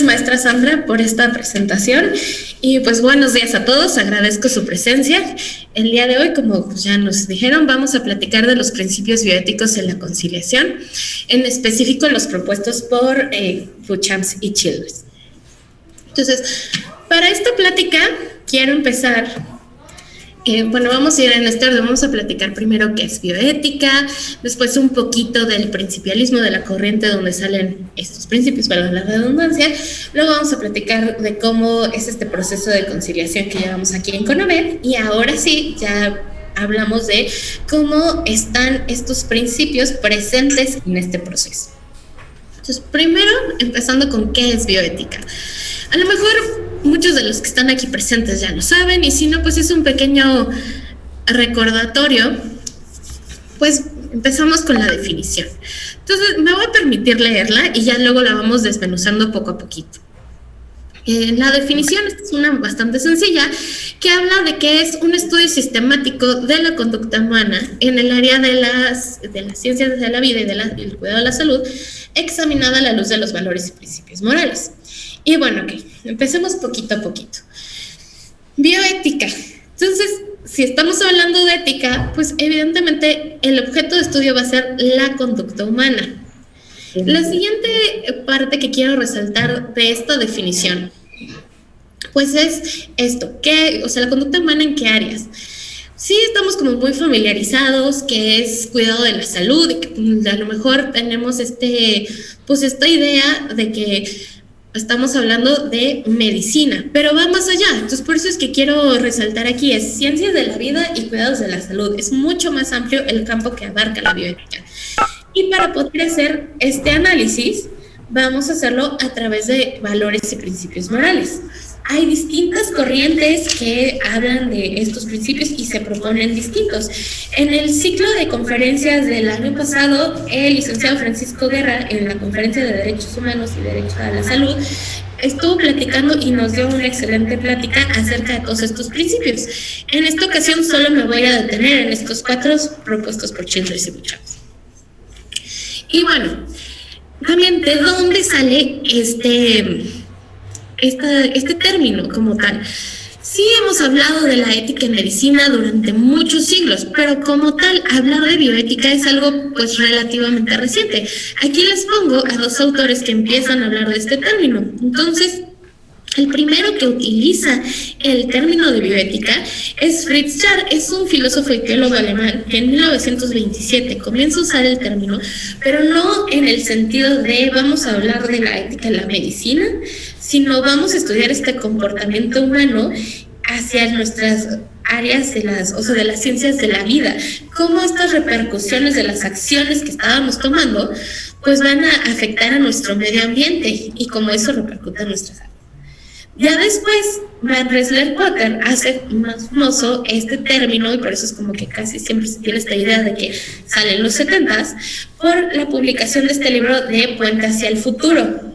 Maestra Sandra, por esta presentación y pues buenos días a todos, agradezco su presencia. El día de hoy, como pues ya nos dijeron, vamos a platicar de los principios bioéticos en la conciliación, en específico los propuestos por Food Champs y Childress. Entonces, para esta plática quiero empezar. Vamos a ir en este orden, vamos a platicar primero qué es bioética, después un poquito del principialismo, de la corriente donde salen estos principios, para la redundancia, luego vamos a platicar de cómo es este proceso de conciliación que llevamos aquí en CONAVET, y ahora sí, ya hablamos de cómo están estos principios presentes en este proceso. Entonces, primero, empezando con qué es bioética. A lo mejor muchos de los que están aquí presentes ya lo saben, y si no, pues es un pequeño recordatorio. Pues empezamos con la definición. Entonces, me voy a permitir leerla y ya luego la vamos desmenuzando poco a poquito. La definición es una bastante sencilla, que habla de que es un estudio sistemático de la conducta humana en el área de las ciencias de la vida y del cuidado de la salud, examinada a la luz de los valores y principios morales. Y bueno, ok, empecemos poquito a poquito. Bioética. Entonces, si estamos hablando de ética, pues evidentemente el objeto de estudio va a ser la conducta humana. La siguiente parte que quiero resaltar de esta definición, pues es esto, la conducta humana en qué áreas. Sí, estamos como muy familiarizados, que es cuidado de la salud, y que a lo mejor tenemos esta idea de que estamos hablando de medicina, pero va más allá. Entonces, por eso es que quiero resaltar aquí, es ciencias de la vida y cuidados de la salud. Es mucho más amplio el campo que abarca la bioética. Y para poder hacer este análisis, vamos a hacerlo a través de valores y principios morales. Hay distintas corrientes que hablan de estos principios y se proponen distintos. En el ciclo de conferencias del año pasado, el licenciado Francisco Guerra, en la conferencia de Derechos Humanos y Derecho a la Salud, estuvo platicando y nos dio una excelente plática acerca de todos estos principios. En esta ocasión solo me voy a detener en estos 4 propuestos por Childress y Food Champs. Y bueno, también de dónde sale este término como tal. Sí, hemos hablado de la ética en medicina durante muchos siglos, pero como tal, hablar de bioética es algo pues relativamente reciente. Aquí les pongo a 2 autores que empiezan a hablar de este término. Entonces, el primero que utiliza el término de bioética es Fritz Schaar, es un filósofo y teólogo alemán que en 1927 comienza a usar el término, pero no en el sentido de vamos a hablar de la ética en la medicina, sino vamos a estudiar este comportamiento humano hacia nuestras áreas de las ciencias de la vida, cómo estas repercusiones de las acciones que estábamos tomando pues van a afectar a nuestro medio ambiente y cómo eso repercute en nuestra salud. Ya después, Van Rensselaer hace más famoso este término, y por eso es como que casi siempre se tiene esta idea de que sale en los 70s, por la publicación de este libro de Puente hacia el futuro,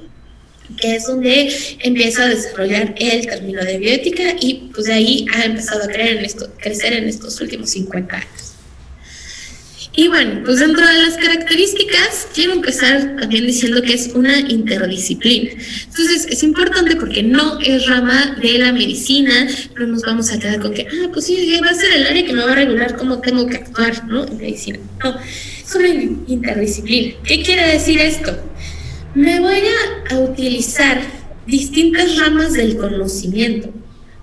que es donde empieza a desarrollar el término de bioética, y pues de ahí ha empezado a crecer en estos últimos 50 años. Y bueno, pues dentro de las características, quiero empezar también diciendo que es una interdisciplina. Entonces, es importante porque no es rama de la medicina, no nos vamos a quedar con que, pues sí, va a ser el área que me va a regular cómo tengo que actuar, ¿no? En medicina. No, es una interdisciplina. ¿Qué quiere decir esto? Me voy a utilizar distintas ramas del conocimiento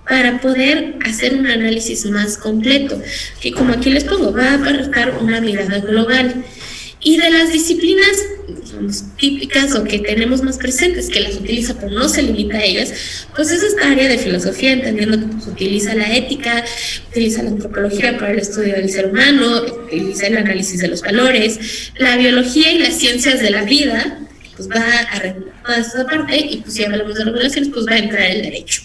para poder hacer un análisis más completo, que como aquí les pongo, va a aportar una mirada global. Y de las disciplinas típicas o que tenemos más presentes, que las utiliza pero no se limita a ellas, pues es esta área de filosofía, entendiendo que pues, utiliza la ética, utiliza la antropología para el estudio del ser humano, utiliza el análisis de los valores, la biología y las ciencias de la vida, pues va a regular toda esa parte, y pues si hablamos de regulaciones, pues va a entrar el derecho.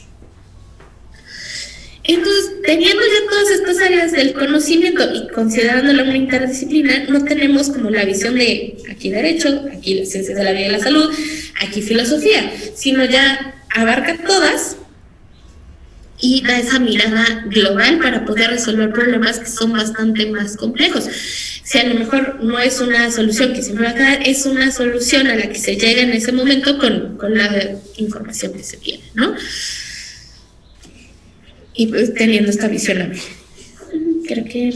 Entonces, teniendo ya todas estas áreas del conocimiento y considerándola una interdisciplina, no tenemos como la visión de aquí derecho, aquí las ciencias de la vida y la salud, aquí filosofía, sino ya abarca todas y da esa mirada global para poder resolver problemas que son bastante más complejos. Si a lo mejor no es una solución que siempre va a quedar, es una solución a la que se llega en ese momento con la información que se tiene, ¿no? Y pues teniendo esta visión a mí. Creo que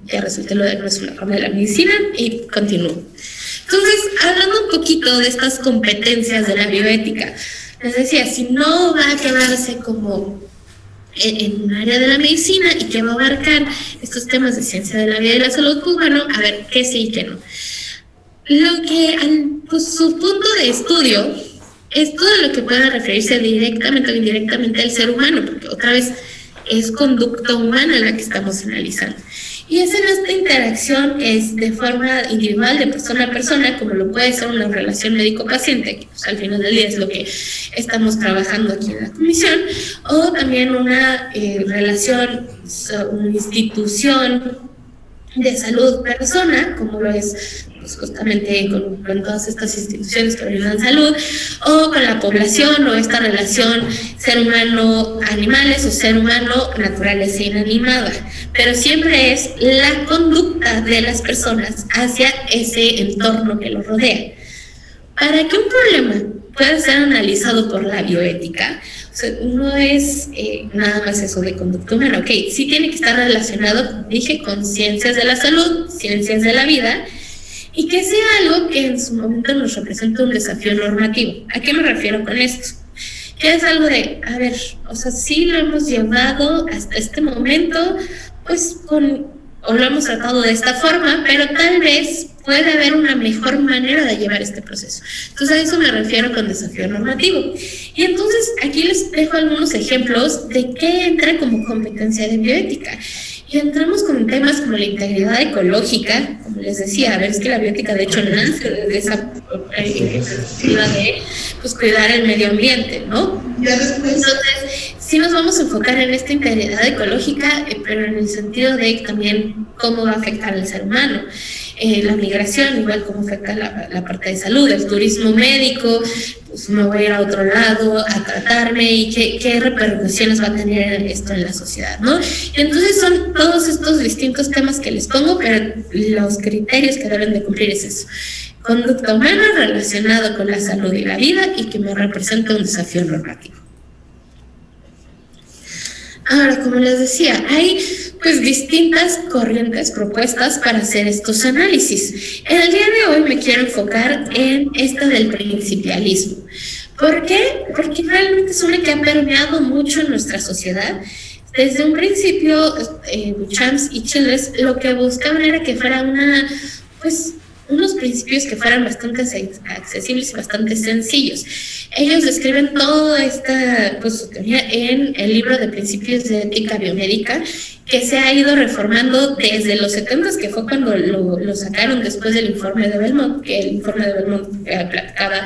ya resuelto lo de no es una rama de la medicina y continúo. Entonces, hablando un poquito de estas competencias de la bioética, les decía, si no va a quedarse como en un área de la medicina y que va a abarcar estos temas de ciencia de la vida y la salud, pues bueno, a ver qué sí y qué no. Lo que, pues su punto de estudio es todo lo que pueda referirse directamente o indirectamente al ser humano, porque otra vez es conducta humana la que estamos analizando. Y es en esta interacción que es de forma individual, de persona a persona, como lo puede ser una relación médico-paciente, que pues, al final del día es lo que estamos trabajando aquí en la comisión, o también una relación, una institución de salud-persona, como lo es pues, justamente con todas estas instituciones que brindan salud, o con la población, o esta relación ser humano-animales o ser humano-naturaleza inanimada. Pero siempre es la conducta de las personas hacia ese entorno que lo rodea. Para que un problema pueda ser analizado por la bioética, o sea, no es nada más eso de conducta humana, ok, sí tiene que estar relacionado, como dije, con ciencias de la salud, ciencias de la vida, y que sea algo que en su momento nos represente un desafío normativo. ¿A qué me refiero con esto? Que es algo de, a ver, o sea, sí lo hemos llevado hasta este momento, pues o lo hemos tratado de esta forma, pero tal vez puede haber una mejor manera de llevar este proceso. Entonces a eso me refiero con desafío normativo. Y entonces aquí les dejo algunos ejemplos de qué entra como competencia de bioética. Y entramos con temas como la integridad ecológica, como les decía, a ver, es que la bioética de hecho nace desde esa perspectiva de pues, cuidar el medio ambiente, ¿no? Entonces, sí nos vamos a enfocar en esta integridad ecológica, pero en el sentido de también cómo va a afectar al ser humano. La migración, igual cómo afecta la parte de salud, el turismo médico, pues me voy a ir a otro lado a tratarme y qué repercusiones va a tener esto en la sociedad, ¿no? Entonces son todos estos distintos temas que les pongo, pero los criterios que deben de cumplir es eso. Conducta humana relacionada con la salud y la vida y que me representa un desafío normativo. Ahora, como les decía, hay pues distintas corrientes propuestas para hacer estos análisis. En el día de hoy me quiero enfocar en esta del principialismo. ¿Por qué? Porque realmente es una que ha permeado mucho en nuestra sociedad. Desde un principio, Duchamp y Childress lo que buscaban era que fuera unos principios que fueran bastante accesibles y bastante sencillos. Ellos describen toda esta su teoría en el libro de Principios de Ética Biomédica, que se ha ido reformando desde los 70s, que fue cuando lo sacaron después del informe de Belmont, que el informe de Belmont platicaba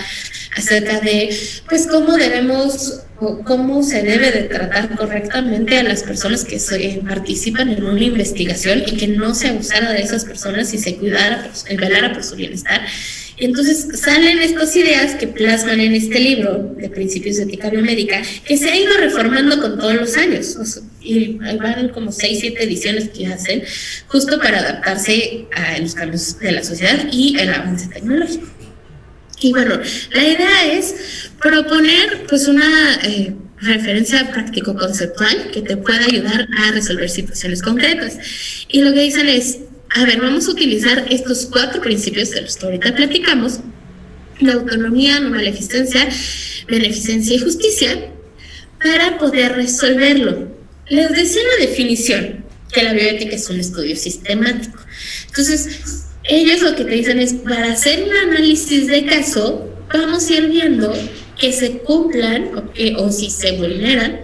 acerca de cómo se debe de tratar correctamente a las personas que participan en una investigación y que no se abusara de esas personas y se velara por su bienestar. Y entonces salen estas ideas que plasman en este libro de Principios de Ética Biomédica, que se ha ido reformando con todos los años, y van como 6-7 ediciones que hacen justo para adaptarse a los cambios de la sociedad y el avance tecnológico. Y bueno, la idea es proponer una referencia práctico-conceptual que te pueda ayudar a resolver situaciones concretas. Y lo que dicen es, a ver, vamos a utilizar estos 4 principios de los que ahorita platicamos: la autonomía, no maleficencia, beneficencia y justicia, para poder resolverlo. Les decía en la definición que la bioética es un estudio sistemático. Entonces, ellos lo que te dicen es, para hacer un análisis de caso, vamos a ir viendo que se cumplan o si se vulneran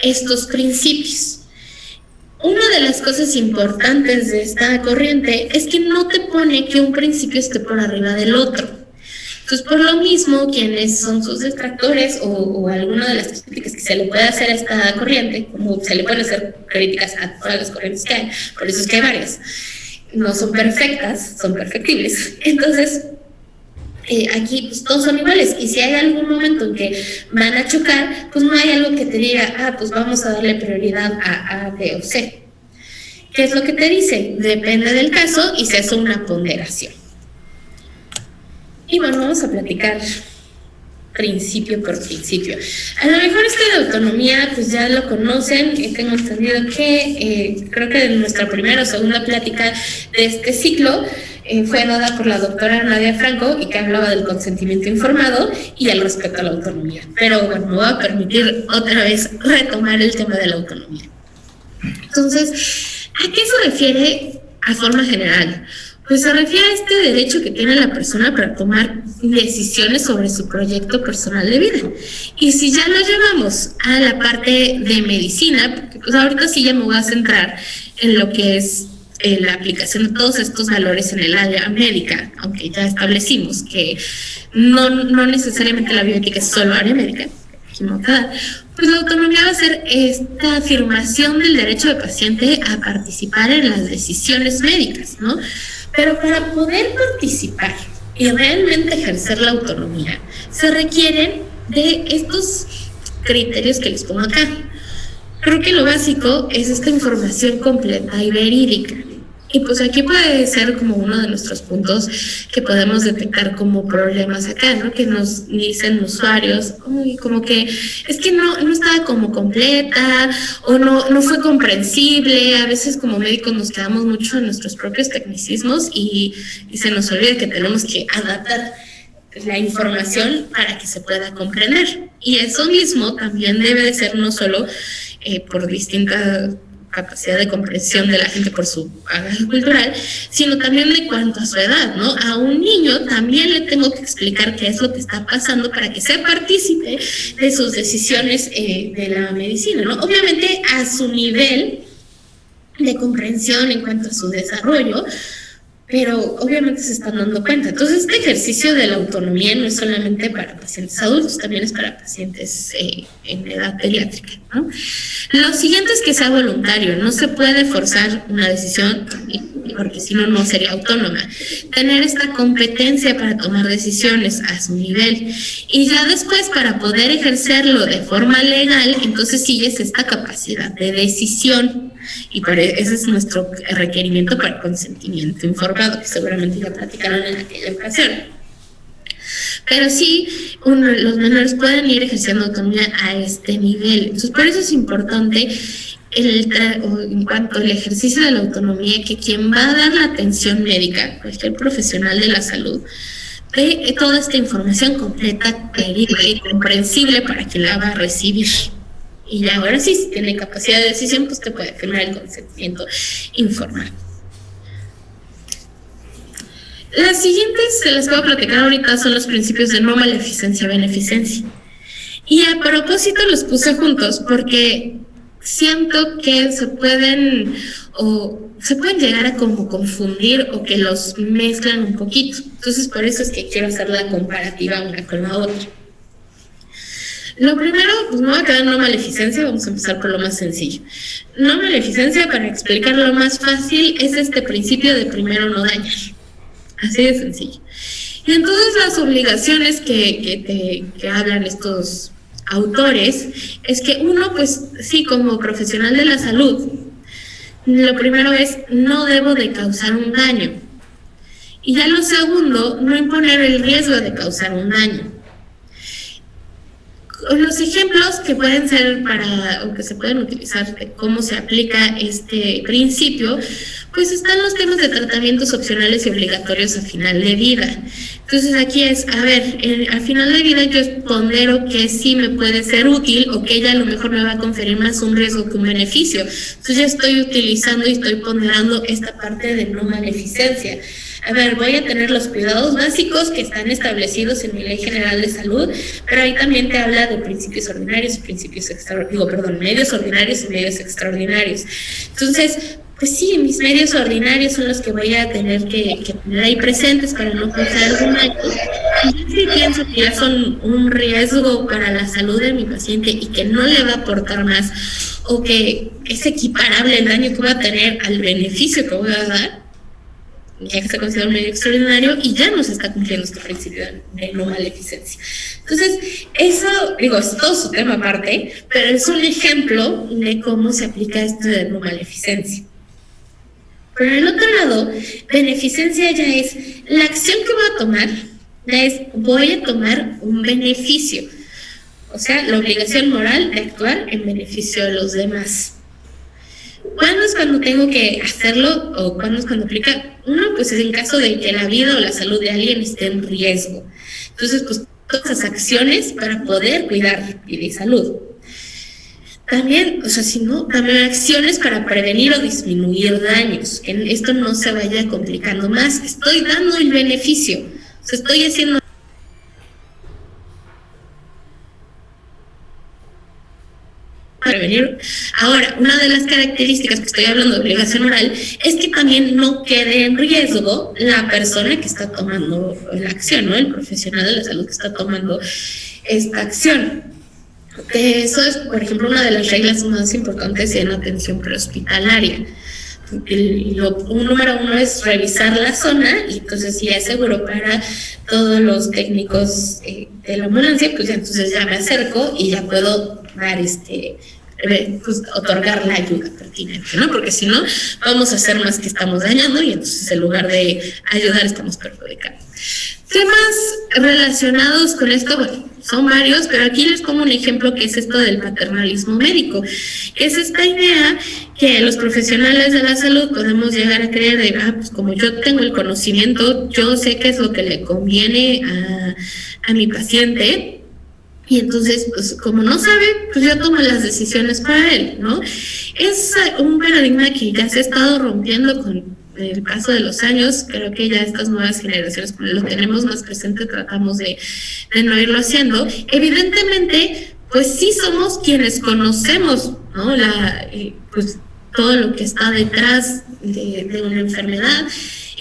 estos principios. Una de las cosas importantes de esta corriente es que no te pone que un principio esté por arriba del otro. Entonces, por lo mismo, quienes son sus detractores o alguna de las críticas que se le puede hacer a esta corriente, como se le pueden hacer críticas a todas las corrientes que hay, por eso es que hay varias, no son perfectas, son perfectibles. Entonces, aquí pues todos son iguales, y si hay algún momento en que van a chocar, pues no hay algo que te diga, pues vamos a darle prioridad a A, B o C. ¿Qué es lo que te dice? Depende del caso y se hace una ponderación. Y bueno, vamos a platicar principio por principio. A lo mejor este de autonomía pues ya lo conocen, tengo entendido que creo que en nuestra primera o segunda plática de este ciclo fue dada por la doctora Nadia Franco y que hablaba del consentimiento informado y al respeto a la autonomía. Pero bueno, me voy a permitir otra vez retomar el tema de la autonomía. Entonces, ¿a qué se refiere a forma general? Pues se refiere a este derecho que tiene la persona para tomar decisiones sobre su proyecto personal de vida. Y si ya lo llevamos a la parte de medicina, porque pues ahorita sí ya me voy a centrar en lo que es la aplicación de todos estos valores en el área médica, aunque ya establecimos que no necesariamente la bioética es solo área médica, equivocada, pues la autonomía va a ser esta afirmación del derecho del paciente a participar en las decisiones médicas, ¿no? Pero para poder participar y realmente ejercer la autonomía, se requieren de estos criterios que les pongo acá. Creo que lo básico es esta información completa y verídica. Y pues aquí puede ser como uno de nuestros puntos que podemos detectar como problemas acá, ¿no? Que nos dicen usuarios, uy, como que es que no estaba como completa o no fue comprensible. A veces como médicos nos quedamos mucho en nuestros propios tecnicismos y se nos olvida que tenemos que adaptar la información para que se pueda comprender. Y eso mismo también debe de ser no solo por distintas capacidad de comprensión de la gente por su bagaje cultural, sino también de cuanto a su edad, ¿no? A un niño también le tengo que explicar qué es lo que está pasando para que sea partícipe de sus decisiones de la medicina, ¿no? Obviamente a su nivel de comprensión en cuanto a su desarrollo, pero obviamente se están dando cuenta. Entonces, este ejercicio de la autonomía no es solamente para pacientes adultos, también es para pacientes en edad pediátrica, ¿no? Lo siguiente es que sea voluntario, no se puede forzar una decisión, porque si no, no sería autónoma. Tener esta competencia para tomar decisiones a su nivel. Y ya después, para poder ejercerlo de forma legal, entonces sigues esta capacidad de decisión. Y ese es nuestro requerimiento para el consentimiento informado, que seguramente ya platicaron en aquella ocasión. Pero sí, los menores pueden ir ejerciendo autonomía a este nivel. Entonces, por eso es importante en cuanto al ejercicio de la autonomía, que quien va a dar la atención médica, cualquier profesional de la salud, dé toda esta información completa, verídica y comprensible para quien la va a recibir. Y ya ahora sí, si tiene capacidad de decisión, pues te puede firmar el consentimiento informado. Las siguientes que les voy a platicar ahorita son los principios de no maleficencia-beneficencia. Y a propósito los puse juntos porque siento que se pueden llegar a como confundir o que los mezclan un poquito. Entonces por eso es que quiero hacer la comparativa una con la otra. Lo primero, pues me voy a quedar en no maleficencia, vamos a empezar por lo más sencillo. No maleficencia, para explicarlo más fácil, es este principio de primero no dañar. Así de sencillo. Y entonces las obligaciones que hablan estos autores es que uno, pues sí, como profesional de la salud, lo primero es no debo de causar un daño. Y ya lo segundo, no imponer el riesgo de causar un daño. Los ejemplos que pueden ser o que se pueden utilizar de cómo se aplica este principio, pues están los temas de tratamientos opcionales y obligatorios a final de vida. Entonces aquí es, al final de vida yo pondero que sí me puede ser útil o que ella a lo mejor me va a conferir más un riesgo que un beneficio. Entonces ya estoy utilizando y estoy ponderando esta parte de no maleficencia. Voy a tener los cuidados básicos que están establecidos en mi Ley General de Salud, pero ahí también te habla de principios ordinarios y medios ordinarios y medios extraordinarios. Entonces, pues sí, mis medios ordinarios son los que voy a tener que tener ahí presentes para no causar algún daño. Y si pienso que ya son un riesgo para la salud de mi paciente y que no le va a aportar más, o que es equiparable el daño que va a tener al beneficio que voy a dar, ya que se considera un medio extraordinario y ya no se está cumpliendo este principio de no maleficencia. Entonces, eso, es todo su tema aparte, pero es un ejemplo de cómo se aplica esto de no maleficencia. Pero en el otro lado, beneficencia ya es la acción que voy a tomar, ya es voy a tomar un beneficio. O sea, la obligación moral de actuar en beneficio de los demás. ¿Cuándo es cuando tengo que hacerlo o cuándo es cuando aplica? Uno, pues es en caso de que la vida o la salud de alguien esté en riesgo. Entonces, pues todas esas acciones para poder cuidar mi salud. También, o sea, si no, también acciones para prevenir o disminuir daños, que esto no se vaya complicando más. Estoy dando el beneficio, o sea, estoy haciendo prevenir. Ahora, una de las características que estoy hablando de obligación moral es que también no quede en riesgo la persona que está tomando la acción, ¿no? El profesional de la salud que está tomando esta acción. Eso es, por ejemplo, una de las reglas más importantes en atención prehospitalaria. Un número uno es revisar la zona y entonces si es seguro para todos los técnicos de la ambulancia, pues entonces ya me acerco y ya puedo dar pues, otorgar la ayuda pertinente, ¿no? Porque si no, vamos a hacer más que estamos dañando y entonces en lugar de ayudar estamos perjudicando. Temas relacionados con esto, bueno, son varios, pero aquí les pongo un ejemplo que es esto del paternalismo médico, que es esta idea que los profesionales de la salud podemos llegar a creer de, pues como yo tengo el conocimiento, yo sé qué es lo que le conviene a mi paciente, y entonces, pues como no sabe, pues yo tomo las decisiones para él, ¿no? Es un paradigma que ya se ha estado rompiendo con el paso de los años. Creo que ya estas nuevas generaciones, como lo tenemos más presente, tratamos de no irlo haciendo. Evidentemente, pues sí somos quienes conocemos, ¿no? Pues todo lo que está detrás de una enfermedad,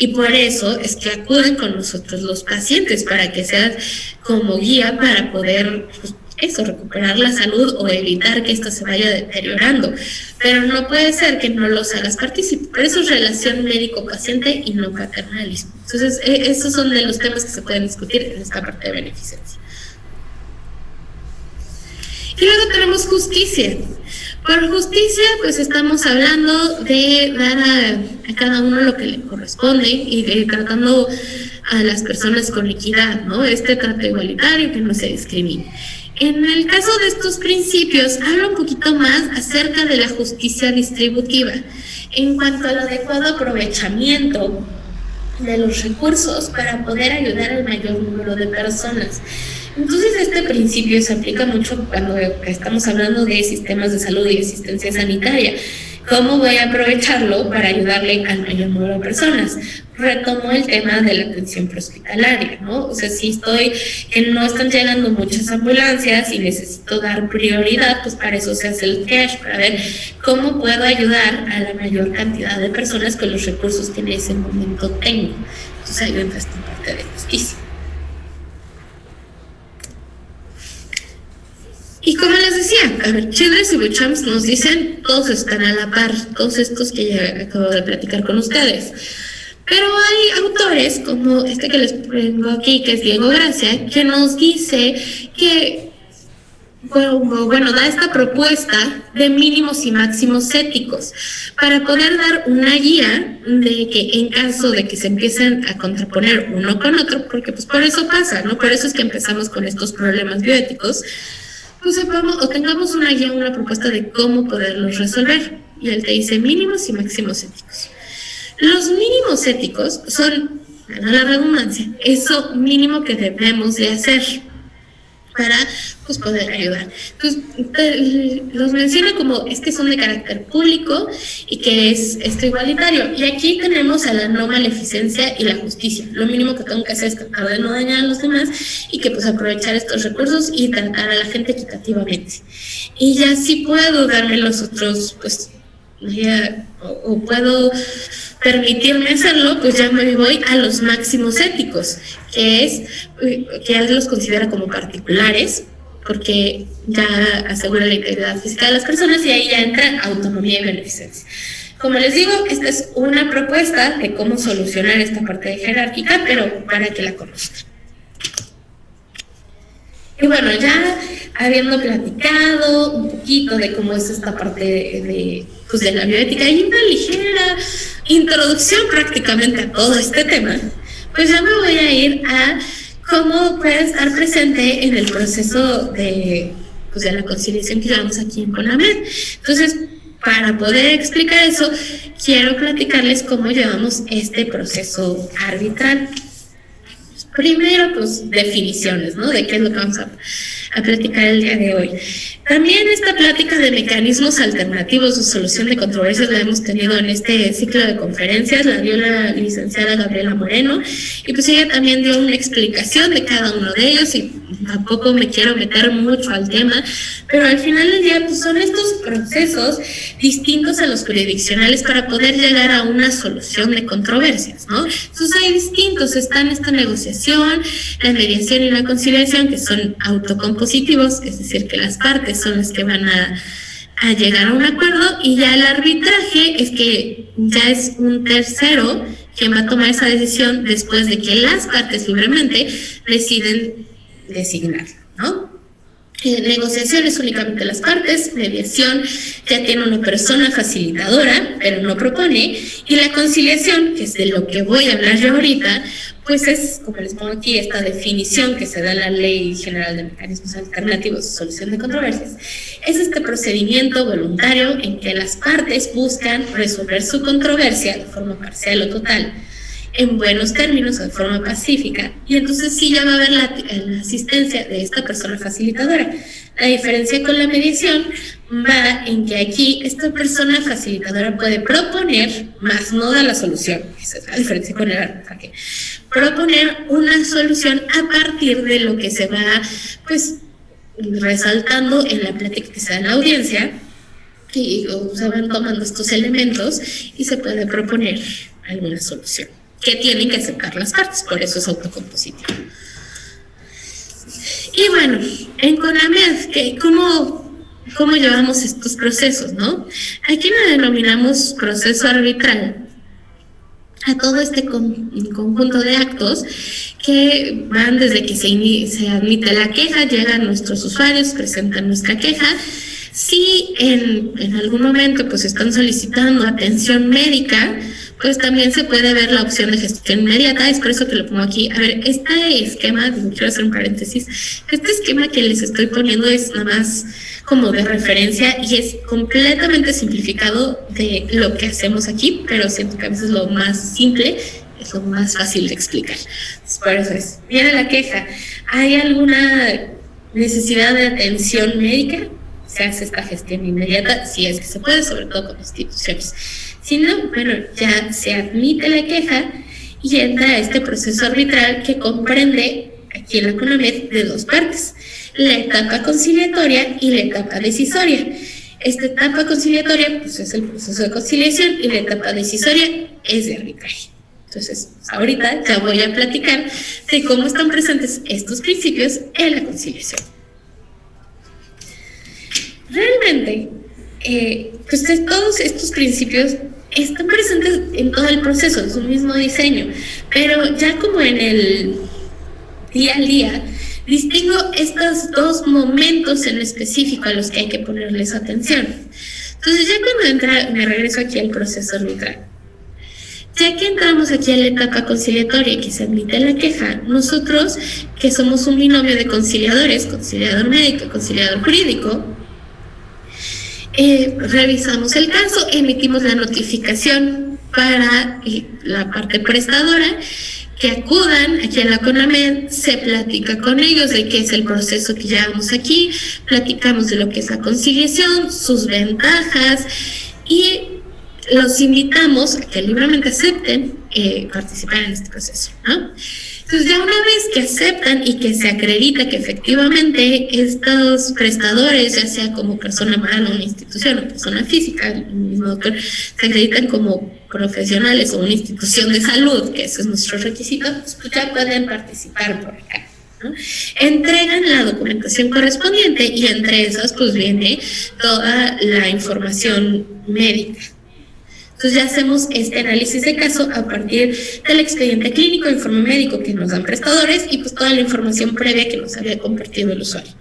y por eso es que acuden con nosotros los pacientes, para que sea como guía para poder, pues, recuperar la salud o evitar que esto se vaya deteriorando. Pero no puede ser que no los hagas participar. Por eso es relación médico-paciente y no paternalismo. Entonces, esos son de los temas que se pueden discutir en esta parte de beneficencia. Y luego tenemos justicia. Por justicia, pues estamos hablando de dar a cada uno lo que le corresponde y de tratando a las personas con equidad, ¿no? Trato igualitario, que no se discrimine. En el caso de estos principios, habla un poquito más acerca de la justicia distributiva, en cuanto al adecuado aprovechamiento de los recursos para poder ayudar al mayor número de personas. Entonces, este principio se aplica mucho cuando estamos hablando de sistemas de salud y asistencia sanitaria. ¿Cómo voy a aprovecharlo para ayudarle al mayor número de personas? Retomo el tema de la atención prehospitalaria, ¿no? O sea, si no están llegando muchas ambulancias y necesito dar prioridad, pues para eso se hace el triage, para ver cómo puedo ayudar a la mayor cantidad de personas con los recursos que en ese momento tengo. Entonces ahí entra esta parte de justicia. Y como les decía, a ver, Childress y Beauchamp nos dicen, todos están a la par, todos estos que ya acabo de platicar con ustedes. Pero hay autores, como que les pongo aquí, que es Diego Gracia, que nos dice que, bueno, da esta propuesta de mínimos y máximos éticos para poder dar una guía de que en caso de que se empiecen a contraponer uno con otro, porque pues por eso pasa, ¿no? Por eso es que empezamos con estos problemas bioéticos, pues tengamos una guía, una propuesta de cómo poderlos resolver. Y él te dice mínimos y máximos éticos. Los mínimos éticos son, a la redundancia, eso mínimo que debemos de hacer para pues poder ayudar. Entonces, los menciona como que son de carácter público y que es igualitario. Y aquí tenemos a la no maleficencia y la justicia. Lo mínimo que tengo que hacer es tratar de no dañar a los demás y que pues aprovechar estos recursos y tratar a la gente equitativamente. Y ya si puedo darme los otros, pues, o puedo permitirme hacerlo, pues ya me voy a los máximos éticos, que los considera como particulares, porque ya asegura la integridad física de las personas y ahí ya entra autonomía y beneficencia. Como les digo, esta es una propuesta de cómo solucionar esta parte de jerárquica, pero para que la conozcan. Y bueno, ya habiendo platicado un poquito de cómo es esta parte de la bioética y una ligera introducción prácticamente a todo este tema, pues ya me voy a ir a cómo puede estar presente en el proceso de la conciliación que llevamos aquí en CONAMED. Entonces, para poder explicar eso, quiero platicarles cómo llevamos este proceso arbitral. Primero, pues, definiciones, ¿no? De qué es lo que vamos a platicar el día de hoy. También esta plática de mecanismos alternativos de solución de controversias la hemos tenido en este ciclo de conferencias, la dio la licenciada Gabriela Moreno, y pues ella también dio una explicación de cada uno de ellos, y tampoco me quiero meter mucho al tema, pero al final del día pues son estos procesos distintos a los jurisdiccionales para poder llegar a una solución de controversias, ¿no? Entonces hay distintos, están esta negociación, la mediación y la conciliación, que son autocompositivos, es decir, que las partes son las que van a llegar a un acuerdo, y ya el arbitraje es que ya es un tercero quien va a tomar esa decisión después de que las partes libremente deciden designar, ¿no? Negociación es únicamente las partes, mediación ya tiene una persona facilitadora, pero no propone, y la conciliación, que es de lo que voy a hablar yo ahorita, pues es, como les pongo aquí, esta definición que se da en la Ley General de Mecanismos Alternativos de Solución de Controversias, es este procedimiento voluntario en que las partes buscan resolver su controversia de forma parcial o total, en buenos términos o de forma pacífica, y entonces sí ya va a haber la asistencia de esta persona facilitadora. La diferencia con la mediación va en que aquí esta persona facilitadora puede proponer, más no da la solución. Esa es la diferencia con el arbitraje. Proponer una solución a partir de lo que se va, pues, resaltando en la plática que se da en la audiencia, y se van tomando estos elementos y se puede proponer alguna solución que tienen que aceptar las partes, por eso es autocompositivo. Y bueno, en CONAMED, ¿cómo llevamos estos procesos, no? Aquí lo denominamos proceso arbitral a todo este conjunto de actos que van desde que se admite la queja, llegan nuestros usuarios, presentan nuestra queja. Si en algún momento pues están solicitando atención médica, pues también se puede ver la opción de gestión inmediata. Es por eso que lo pongo aquí. A ver, este esquema, quiero hacer un paréntesis, este esquema que les estoy poniendo es nada más como de referencia y es completamente simplificado de lo que hacemos aquí, pero siento que a veces lo más simple es lo más fácil de explicar. Entonces, por eso es, viene la queja, ¿hay alguna necesidad de atención médica? Se hace esta gestión inmediata, si es que se puede, sobre todo con instituciones. Si no, bueno, ya se admite la queja y entra este proceso arbitral que comprende aquí en la CONAMED de dos partes, la etapa conciliatoria y la etapa decisoria. Esta etapa conciliatoria pues es el proceso de conciliación y la etapa decisoria es de arbitraje. Entonces, ahorita ya voy a platicar de cómo están presentes estos principios en la conciliación. Realmente, pues todos estos principios están presentes en todo el proceso, en su mismo diseño, pero ya como en el día al día, distingo estos dos momentos en específico a los que hay que ponerles atención. Entonces, ya cuando me regreso aquí al proceso arbitral, ya que entramos aquí a la etapa conciliatoria y que se admite la queja, nosotros, que somos un binomio de conciliadores, conciliador médico, conciliador jurídico, revisamos el caso, emitimos la notificación para la parte prestadora, que acudan aquí a la CONAMED, se platica con ellos de qué es el proceso que llevamos aquí, platicamos de lo que es la conciliación, sus ventajas, y los invitamos a que libremente acepten participar en este proceso, ¿no? Entonces, ya una vez que aceptan y que se acredita que efectivamente estos prestadores, ya sea como persona moral o una institución o persona física, el mismo doctor, se acreditan como profesionales o una institución de salud, que ese es nuestro requisito, pues ya pueden participar por acá, ¿no? Entregan la documentación correspondiente y entre esas pues viene toda la información médica. Entonces ya hacemos este análisis de caso a partir del expediente clínico, informe médico que nos dan prestadores y pues toda la información previa que nos había compartido el usuario.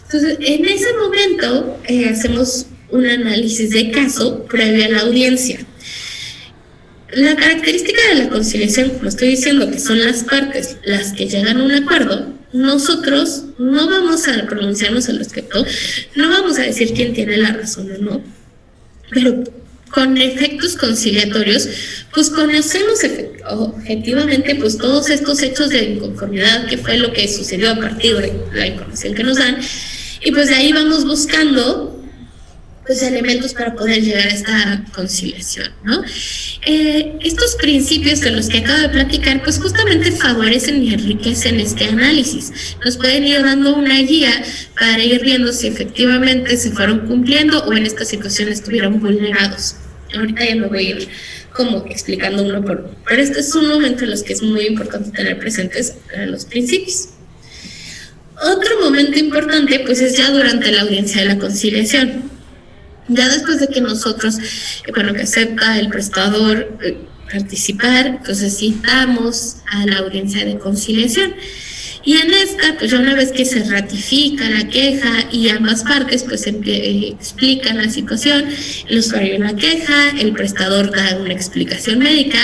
Entonces, en ese momento hacemos un análisis de caso previo a la audiencia. La característica de la conciliación, como estoy diciendo, que son las partes las que llegan a un acuerdo, nosotros no vamos a pronunciarnos al respecto, no vamos a decir quién tiene la razón o no, pero con efectos conciliatorios, pues conocemos objetivamente pues todos estos hechos de inconformidad, que fue lo que sucedió a partir de la información que nos dan, y pues de ahí vamos buscando pues elementos para poder llegar a esta conciliación, ¿no? Estos principios de los que acabo de platicar, pues justamente favorecen y enriquecen este análisis. Nos pueden ir dando una guía para ir viendo si efectivamente se fueron cumpliendo o en esta situación estuvieron vulnerados. Ahorita ya me voy a ir como explicando uno por uno, pero este es un momento en los que es muy importante tener presentes los principios. Otro momento importante, pues es ya durante la audiencia de la conciliación. Ya después de que nosotros, que acepta el prestador participar, entonces citamos a la audiencia de conciliación. Y en esta, pues ya una vez que se ratifica la queja y ambas partes pues explican la situación, el usuario la queja, el prestador da una explicación médica,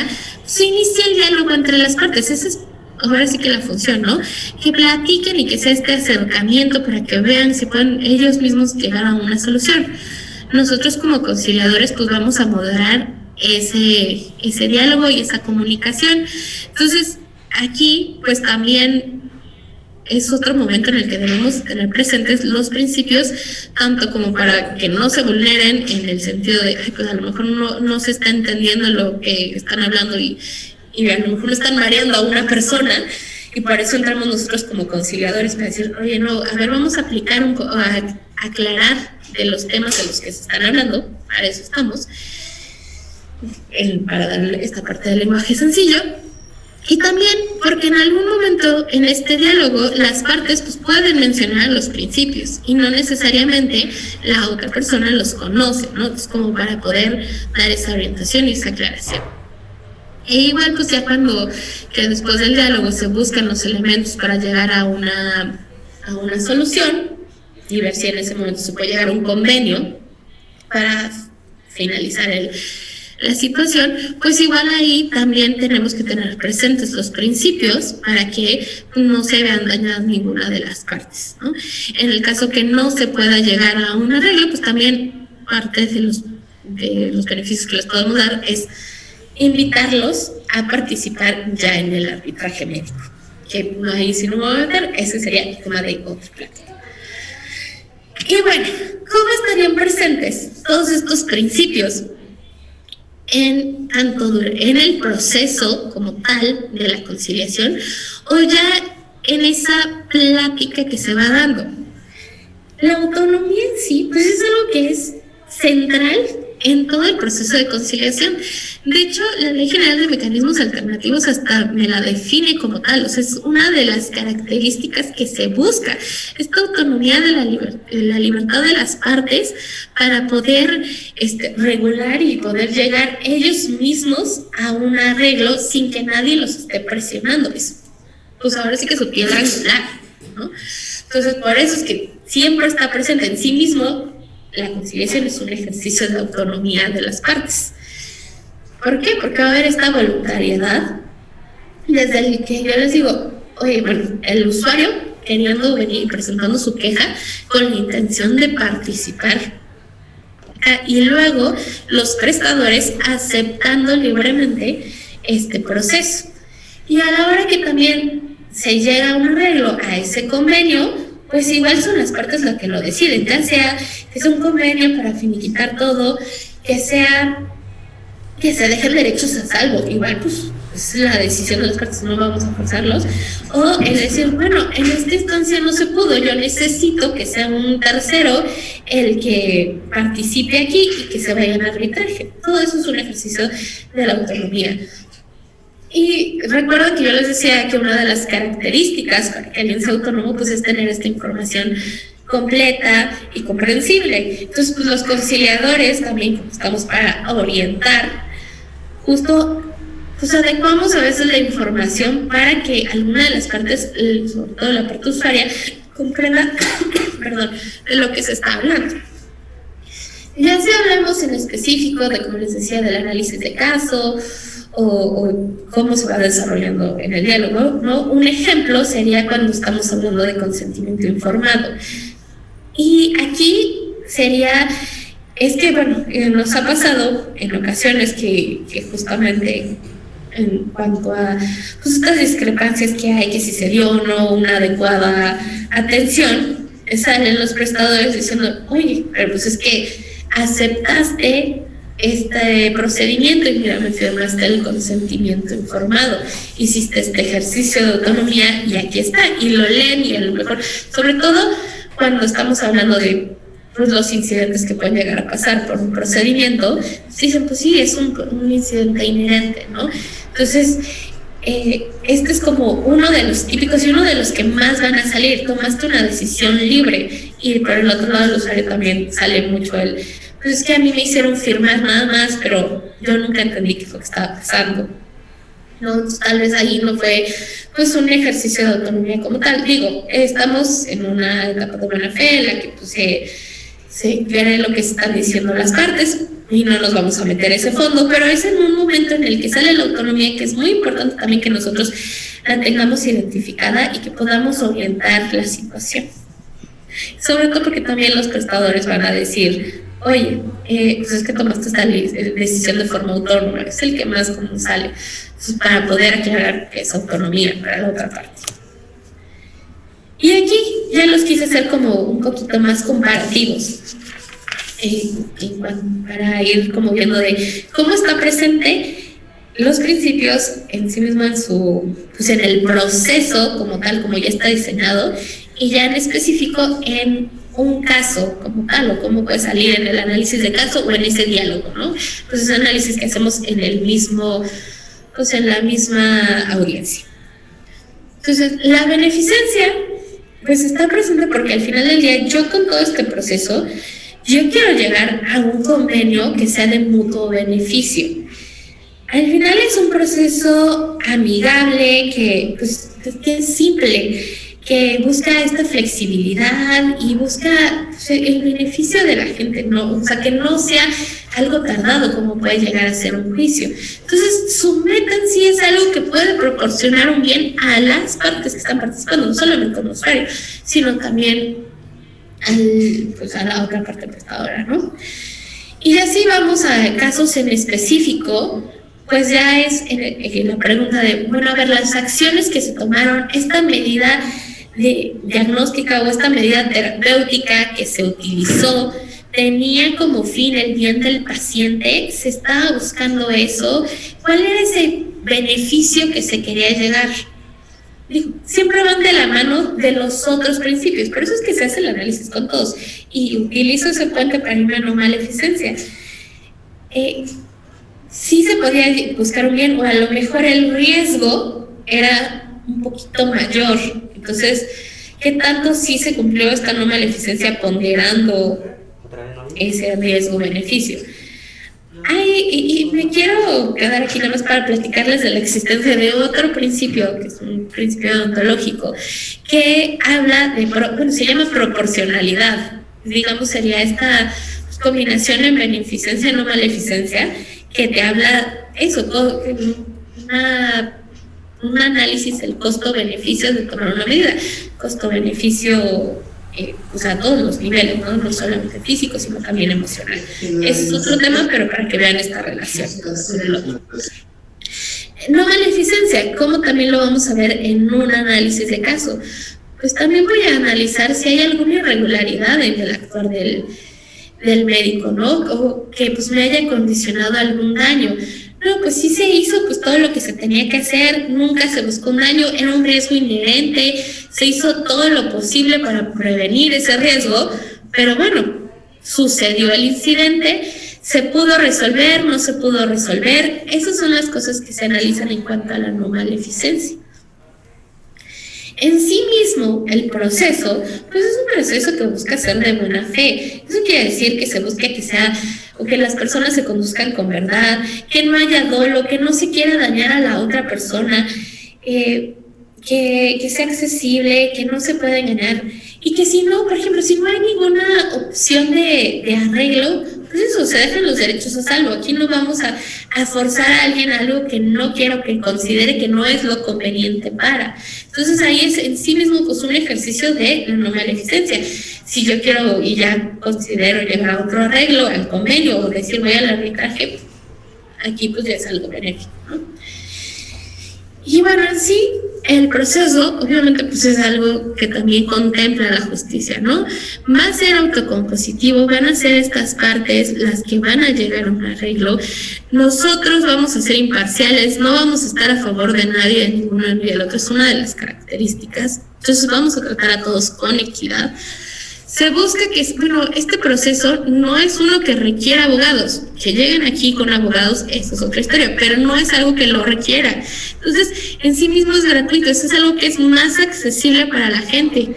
se inicia el diálogo entre las partes. Esa es ahora sí que la función, ¿no? Que platiquen y que sea este acercamiento para que vean si pueden ellos mismos llegar a una solución. Nosotros como conciliadores pues vamos a moderar ese diálogo y esa comunicación. Entonces aquí pues también es otro momento en el que debemos tener presentes los principios, tanto como para que no se vulneren en el sentido de pues a lo mejor no se está entendiendo lo que están hablando y a lo mejor no están mareando a una persona, y por eso entramos nosotros como conciliadores para decir, oye, no, a ver, vamos a aplicar a aclarar de los temas de los que se están hablando, para eso estamos, para darle esta parte del lenguaje sencillo, y también porque en algún momento en este diálogo las partes pues pueden mencionar los principios y no necesariamente la otra persona los conoce, ¿no? Es como para poder dar esa orientación y esa aclaración. E igual pues ya que después del diálogo se buscan los elementos para llegar a una solución y ver si en ese momento se puede llegar a un convenio para finalizar la situación, pues igual ahí también tenemos que tener presentes los principios para que no se vean dañadas ninguna de las partes, ¿no? En el caso que no se pueda llegar a un arreglo, pues también parte de los beneficios que les podemos dar es invitarlos a participar ya en el arbitraje médico, que ahí si no me voy a meter, ese sería el tema de otro plática. Y bueno, ¿cómo estarían presentes todos estos principios tanto en el proceso como tal de la conciliación o ya en esa plática que se va dando? La autonomía en sí, pues es algo que es central en todo el proceso de conciliación. De hecho, la Ley General de Mecanismos Alternativos hasta me la define como tal, o sea, es una de las características que se busca, esta autonomía de la libertad de las partes para poder regular y poder llegar ellos mismos a un arreglo sin que nadie los esté presionando. Pues ahora sí que su piedra angular, ¿no? Entonces, por eso es que siempre está presente en sí mismo. La conciliación es un ejercicio de autonomía de las partes. ¿Por qué? Porque va a haber esta voluntariedad desde el que yo les digo, oye, bueno, el usuario queriendo venir y presentando su queja con la intención de participar. Y luego los prestadores aceptando libremente este proceso. Y a la hora que también se llega a un arreglo, a ese convenio, pues igual son las partes las que lo deciden, ya sea que sea un convenio para finiquitar todo, que se dejen derechos a salvo, igual pues es la decisión de las partes, no vamos a forzarlos, o el decir, bueno, en esta instancia no se pudo, yo necesito que sea un tercero el que participe aquí y que se vaya en arbitraje. Todo eso es un ejercicio de la autonomía. Y recuerdo que yo les decía que una de las características para que alguien sea autónomo pues es tener esta información completa y comprensible. Entonces pues los conciliadores también estamos para orientar justo pues adecuamos a veces la información para que alguna de las partes, sobre todo la parte usuaria, comprenda perdón, de lo que se está hablando. Ya si hablamos en específico de, como les decía, del análisis de caso o cómo se va desarrollando en el diálogo, ¿no? Un ejemplo sería cuando estamos hablando de consentimiento informado. Y aquí sería, es que bueno, nos ha pasado en ocasiones que justamente en cuanto a pues, estas discrepancias que hay, que si se dio o no una adecuada atención, salen los prestadores diciendo, oye, pero pues es que aceptaste este procedimiento y mira, me firmaste el consentimiento informado, hiciste este ejercicio de autonomía y aquí está, y lo leen y a lo mejor, sobre todo cuando estamos hablando de pues, los incidentes que pueden llegar a pasar por un procedimiento, dicen, pues sí, es un incidente inherente, ¿no? Entonces, este es como uno de los típicos y uno de los que más van a salir. Tomaste una decisión libre y por el otro lado del usuario también sale mucho el, pues es que a mí me hicieron firmar nada más, pero yo nunca entendí qué fue lo que estaba pasando. No, tal vez ahí no fue pues un ejercicio de autonomía como tal. Digo, estamos en una etapa de buena fe en la que pues se quiere lo que están diciendo las partes y no nos vamos a meter ese fondo, pero es en un momento en el que sale la autonomía que es muy importante también que nosotros la tengamos identificada y que podamos orientar la situación. Sobre todo porque también los prestadores van a decir, oye, pues es que tomaste esta decisión de forma autónoma, es el que más común sale, pues para poder aclarar que es autonomía para la otra parte. Y aquí ya los quise hacer como un poquito más comparativos, para ir como viendo de cómo está presente los principios en sí mismo pues en el proceso como tal, como ya está diseñado, y ya en específico en un caso como tal, o cómo puede salir en el análisis de caso o en ese diálogo, ¿no? Pues ese análisis que hacemos en el mismo, pues en la misma audiencia. Entonces, la beneficencia pues está presente porque al final del día yo con todo este proceso yo quiero llegar a un convenio que sea de mutuo beneficio. Al final es un proceso amigable que es simple, que busca esta flexibilidad y busca el beneficio de la gente, ¿no? O sea, que no sea algo tardado como puede llegar a ser un juicio. Entonces, su meta en sí es algo que puede proporcionar un bien a las partes que están participando, no solamente al usuario, sino también a la otra parte prestadora, ¿no? Y así vamos a casos en específico, pues ya es la pregunta de, bueno, a ver, las acciones que se tomaron, esta medida de diagnóstica o esta medida terapéutica que se utilizó, tenía como fin el bien del paciente, se estaba buscando eso, ¿cuál era ese beneficio que se quería llegar? Digo, siempre van de la mano de los otros principios, por eso es que se hace el análisis con todos, y utilizo ese puente para una no maleficencia. Sí se podía buscar un bien, o a lo mejor el riesgo era un poquito mayor. Entonces, ¿qué tanto sí se cumplió esta no maleficencia ponderando ese riesgo-beneficio? Y me quiero quedar aquí nada más para platicarles de la existencia de otro principio, que es un principio ontológico, que habla de, se llama proporcionalidad. Digamos, sería esta combinación en beneficencia y no maleficencia, que te habla eso, todo, un análisis del costo-beneficio de tomar una medida. Costo-beneficio, a todos los niveles, no solamente físico, sino también emocional. Ese es otro tema, pero para que vean esta relación con el otro. No maleficencia, como también lo vamos a ver en un análisis de caso. Pues también voy a analizar si hay alguna irregularidad en el actuar del médico, ¿no? O que pues me haya condicionado algún daño. No, pues sí se hizo pues todo lo que se tenía que hacer, nunca se buscó un daño, era un riesgo inherente, se hizo todo lo posible para prevenir ese riesgo, pero bueno, sucedió el incidente, se pudo resolver, no se pudo resolver. Esas son las cosas que se analizan en cuanto a la no maleficencia. En sí mismo, el proceso, pues es un proceso que busca ser de buena fe. Eso quiere decir que se busca que sea, o que las personas se conduzcan con verdad, que no haya dolo, que no se quiera dañar a la otra persona, que sea accesible, que no se pueda engañar. Y que si no, por ejemplo, si no hay ninguna opción de arreglo, pues eso, se dejan los derechos a salvo. Aquí no vamos a forzar a alguien a algo que no quiera o que considere que no es lo conveniente para. Entonces ahí es en sí mismo pues un ejercicio de la no maleficencia. Si yo quiero y ya considero llegar a otro arreglo, al convenio, o decir voy al arbitraje, aquí pues ya es algo benéfico, ¿no? Y bueno, en sí, el proceso, obviamente, pues es algo que también contempla la justicia, ¿no? Va a ser autocompositivo, van a ser estas partes las que van a llegar a un arreglo. Nosotros vamos a ser imparciales, no vamos a estar a favor de nadie, de ninguno ni del otro, es una de las características. Entonces vamos a tratar a todos con equidad. Se busca que, bueno, este proceso no es uno que requiera abogados. Que lleguen aquí con abogados, eso es otra historia, pero no es algo que lo requiera. Entonces, en sí mismo es gratuito, eso es algo que es más accesible para la gente.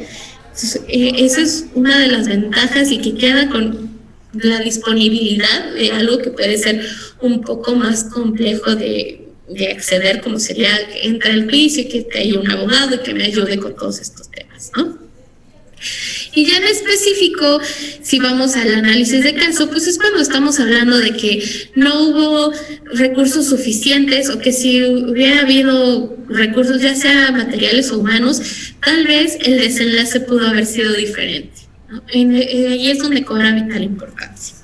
Entonces, esa es una de las ventajas y que queda con la disponibilidad de algo que puede ser un poco más complejo de acceder, como sería que entra el juicio y que haya un abogado y que me ayude con todos estos temas, ¿no? Y ya en específico, si vamos al análisis de caso, pues es cuando estamos hablando de que no hubo recursos suficientes o que si hubiera habido recursos, ya sea materiales o humanos, tal vez el desenlace pudo haber sido diferente, ¿no? Ahí es donde cobra vital importancia.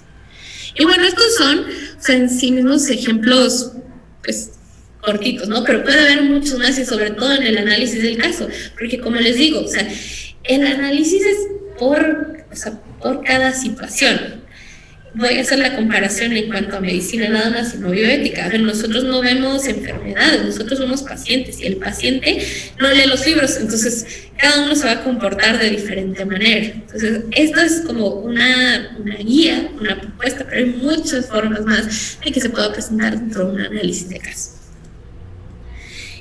Y bueno, estos son, o sea, en sí mismos ejemplos, pues, cortitos, ¿no? Pero puede haber muchos más y sobre todo en el análisis del caso, porque como les digo, o sea, el análisis es por cada situación. Voy a hacer la comparación en cuanto a medicina nada más y no bioética. A ver, nosotros no vemos enfermedades, nosotros somos pacientes y el paciente no lee los libros, entonces cada uno se va a comportar de diferente manera. Entonces, esto es como una guía, una propuesta, pero hay muchas formas más de que se pueda presentar dentro de un análisis de caso.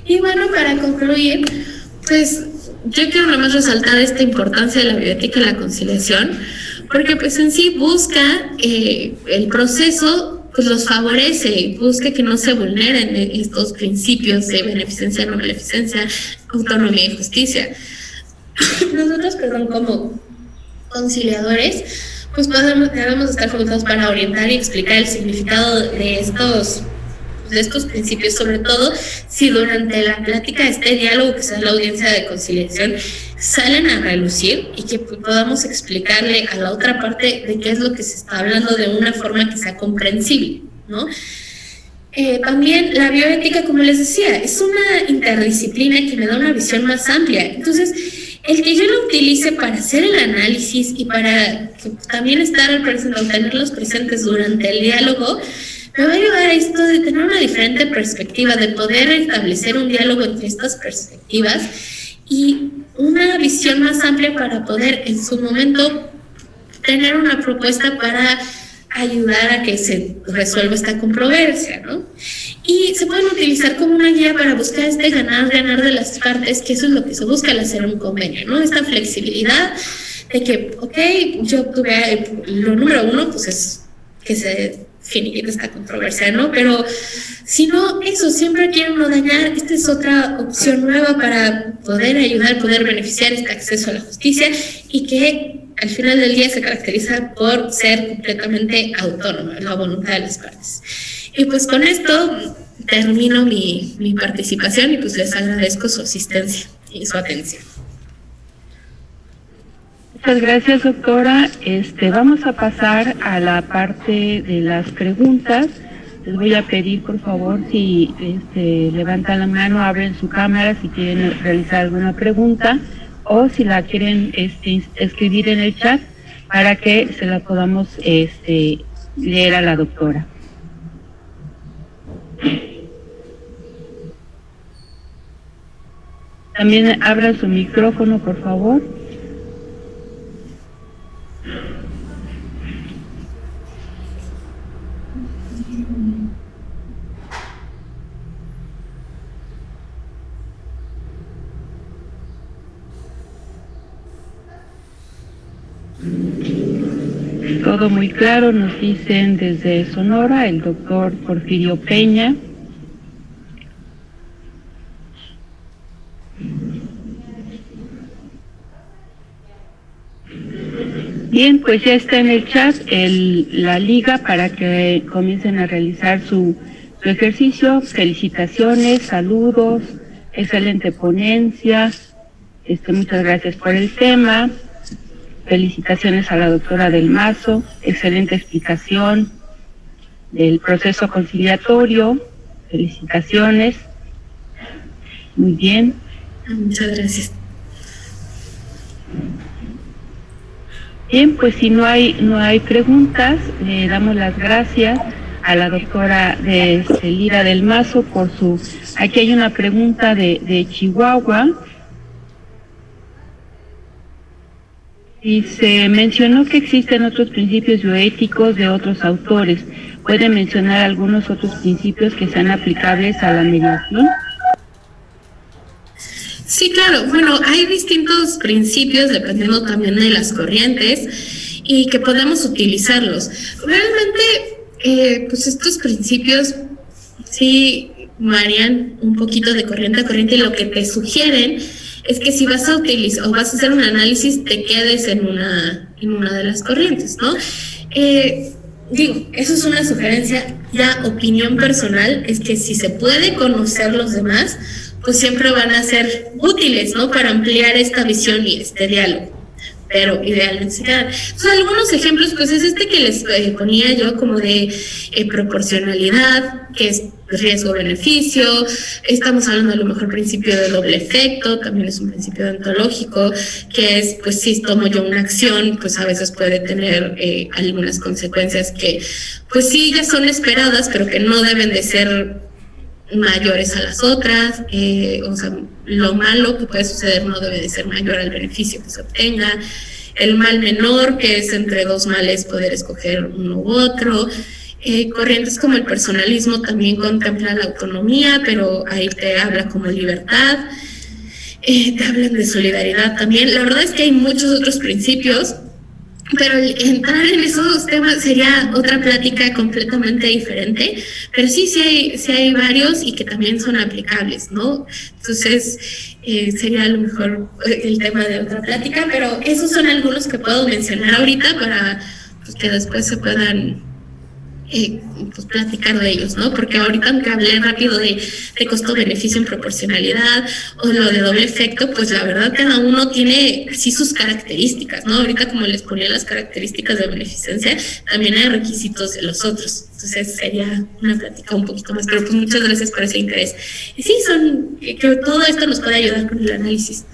Y bueno, para concluir, pues yo quiero nomás resaltar esta importancia de la bioética y la conciliación, porque pues en sí busca el proceso, pues los favorece, busca que no se vulneren estos principios de beneficencia, no maleficencia, autonomía y justicia. Nosotros, como conciliadores, pues debemos estar facultados para orientar y explicar el significado de estos principios, sobre todo si durante la plática, este diálogo que sea la audiencia de conciliación, salen a relucir y que podamos explicarle a la otra parte de qué es lo que se está hablando de una forma que sea comprensible, ¿no? También la bioética, como les decía, es una interdisciplina que me da una visión más amplia. Entonces, el que yo lo utilice para hacer el análisis y para también estar presente, tenerlos presentes durante el diálogo, me va a ayudar a esto de tener una diferente perspectiva, de poder establecer un diálogo entre estas perspectivas y una visión más amplia para poder en su momento tener una propuesta para ayudar a que se resuelva esta controversia, ¿no? Y se pueden utilizar como una guía para buscar este ganar de las partes, que eso es lo que se busca al hacer un convenio, ¿no? Esta flexibilidad de que, ok, yo obtuve lo número uno, pues es que se finiquite esta controversia, ¿no? Pero si no, eso, siempre quieren no dañar, esta es otra opción nueva para poder ayudar, poder beneficiar este acceso a la justicia y que al final del día se caracteriza por ser completamente autónoma, la voluntad de las partes. Y pues con esto termino mi participación y pues les agradezco su asistencia y su atención. Muchas gracias, doctora. Vamos a pasar a la parte de las preguntas. Les voy a pedir, por favor, si levantan la mano, abren su cámara si quieren realizar alguna pregunta o si la quieren escribir en el chat para que se la podamos leer a la doctora. También abra su micrófono, por favor. Todo muy claro, nos dicen desde Sonora, el doctor Porfirio Peña. Bien, pues ya está en el chat la liga para que comiencen a realizar su ejercicio. Felicitaciones, saludos, excelente ponencia. Muchas gracias por el tema. Felicitaciones a la doctora Del Mazo, excelente explicación del proceso conciliatorio. Felicitaciones. Muy bien. Muchas gracias. Bien, pues si no hay preguntas, le damos las gracias a la doctora Lira Del Mazo por su... Aquí hay una pregunta de Chihuahua. Y se mencionó que existen otros principios bioéticos de otros autores. ¿Puede mencionar algunos otros principios que sean aplicables a la mediación? Sí, claro. Bueno, hay distintos principios dependiendo también de las corrientes y que podemos utilizarlos. Realmente, pues estos principios sí varían un poquito de corriente a corriente y lo que te sugieren es que si vas a utilizar o vas a hacer un análisis te quedes en una de las corrientes, ¿no? Digo, eso es una sugerencia, ya opinión personal, es que si se puede conocer los demás, pues siempre van a ser útiles, ¿no? Para ampliar esta visión y este diálogo. Pero idealmente son algunos ejemplos, pues es que les ponía yo como de proporcionalidad, que es riesgo-beneficio. Estamos hablando a lo mejor principio de doble efecto, también es un principio deontológico, que es, pues si tomo yo una acción, pues a veces puede tener algunas consecuencias que, pues sí, ya son esperadas, pero que no deben de ser mayores a las otras, o sea, lo malo que puede suceder no debe de ser mayor al beneficio que se obtenga. El mal menor, que es entre dos males poder escoger uno u otro. Corrientes como el personalismo también contempla la autonomía, pero ahí te habla como libertad. Te hablan de solidaridad también. La verdad es que hay muchos otros principios, pero entrar en esos temas sería otra plática completamente diferente, pero sí hay varios y que también son aplicables, ¿no? Entonces, sería a lo mejor el tema de otra plática, pero esos son algunos que puedo mencionar ahorita para pues, que después se puedan pues platicar de ellos, ¿no? Porque ahorita aunque hablé rápido de costo-beneficio en proporcionalidad o lo de doble efecto, pues la verdad cada uno tiene así sus características, ¿no? Ahorita como les ponía las características de beneficencia, también hay requisitos de los otros. Entonces sería una plática un poquito más, pero pues muchas gracias por ese interés. Y sí, que todo esto nos puede ayudar con el análisis.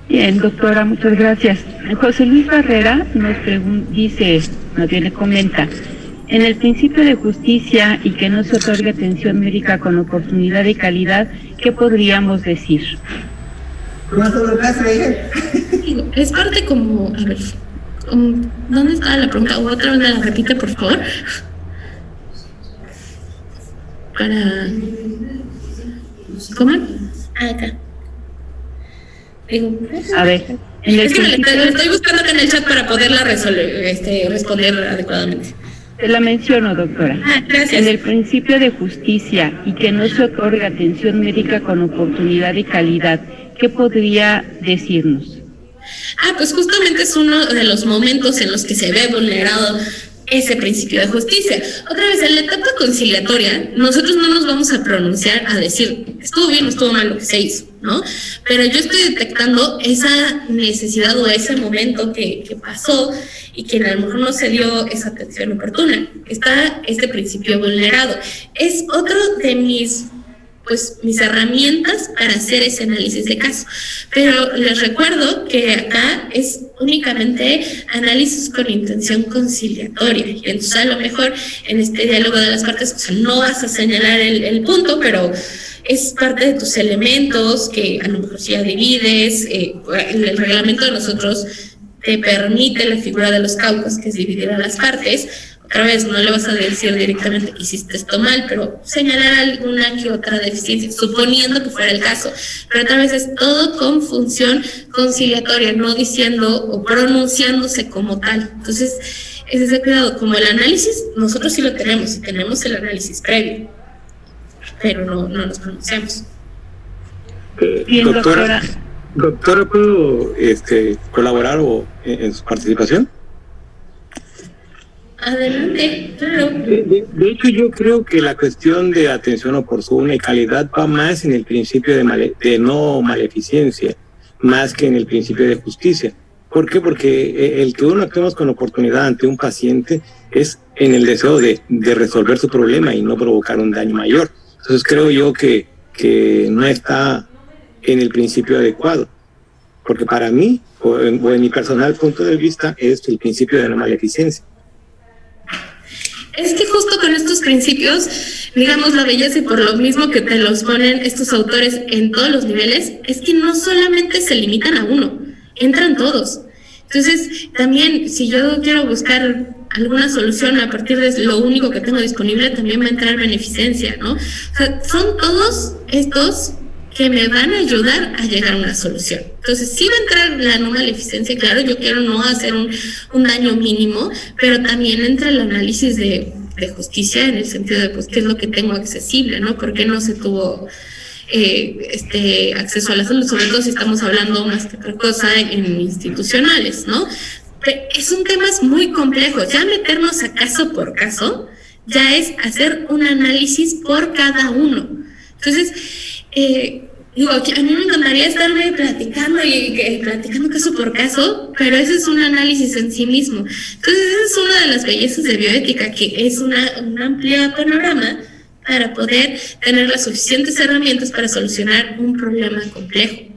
Bien, doctora, muchas gracias. José Luis Barrera nos comenta, en el principio de justicia y que no se otorgue atención médica con oportunidad y calidad, ¿qué podríamos decir? Es parte como, a ver, ¿dónde está la pregunta? O otra vez me la repite, por favor. ¿Cómo? Acá. A ver, es que le estoy buscando acá en el chat para poderla responder adecuadamente. Te la menciono, doctora. Gracias. En el principio de justicia y que no se otorga atención médica con oportunidad y calidad, ¿qué podría decirnos? Pues justamente es uno de los momentos en los que se ve vulnerado ese principio de justicia. Otra vez, en la etapa conciliatoria, nosotros no nos vamos a pronunciar a decir estuvo bien o estuvo mal lo que se hizo, ¿no? Pero yo estoy detectando esa necesidad o ese momento que pasó y que a lo mejor no se dio esa atención oportuna. Está este principio vulnerado. Es otro de mis herramientas para hacer ese análisis de caso. Pero les recuerdo que acá es únicamente análisis con intención conciliatoria. Y entonces a lo mejor en este diálogo de las partes, o sea, no vas a señalar el punto, pero es parte de tus elementos que a lo mejor si ya divides. El reglamento de nosotros te permite la figura de los caucus, que es dividir a las partes. Otra vez, no le vas a decir directamente que hiciste esto mal, pero señalar alguna que otra deficiencia, suponiendo que fuera el caso. Pero otra vez es todo con función conciliatoria, no diciendo o pronunciándose como tal. Entonces, es ese cuidado. Como el análisis, nosotros sí lo tenemos, y tenemos el análisis previo, pero no nos pronunciamos. Bien, doctora, ¿puedo colaborar en su participación? Adelante, claro. De hecho, yo creo que la cuestión de atención oportuna y calidad va más en el principio de no maleficencia, más que en el principio de justicia. ¿Por qué? Porque el que uno actuemos con oportunidad ante un paciente es en el deseo de resolver su problema y no provocar un daño mayor. Entonces creo yo que no está en el principio adecuado, porque para mí, o en mi personal punto de vista, es el principio de no maleficencia. Es que justo con estos principios, digamos, la belleza, y por lo mismo que te los ponen estos autores en todos los niveles, es que no solamente se limitan a uno, entran todos. Entonces, también, si yo quiero buscar alguna solución a partir de lo único que tengo disponible, también va a entrar beneficencia, ¿no? O sea, son todos estos que me van a ayudar a llegar a una solución. Entonces, sí va a entrar la no maleficencia, claro, yo quiero no hacer un daño mínimo, pero también entra el análisis de justicia, en el sentido de, pues, qué es lo que tengo accesible, ¿no? ¿Por qué no se tuvo acceso a la salud? Sobre todo si estamos hablando más que otra cosa en institucionales, ¿no? Pero son temas muy complejos. Ya meternos a caso por caso, ya es hacer un análisis por cada uno. Entonces, a mí me encantaría estarme platicando caso por caso, pero ese es un análisis en sí mismo. Entonces, esa es una de las bellezas de bioética, que es un amplio panorama para poder tener las suficientes herramientas para solucionar un problema complejo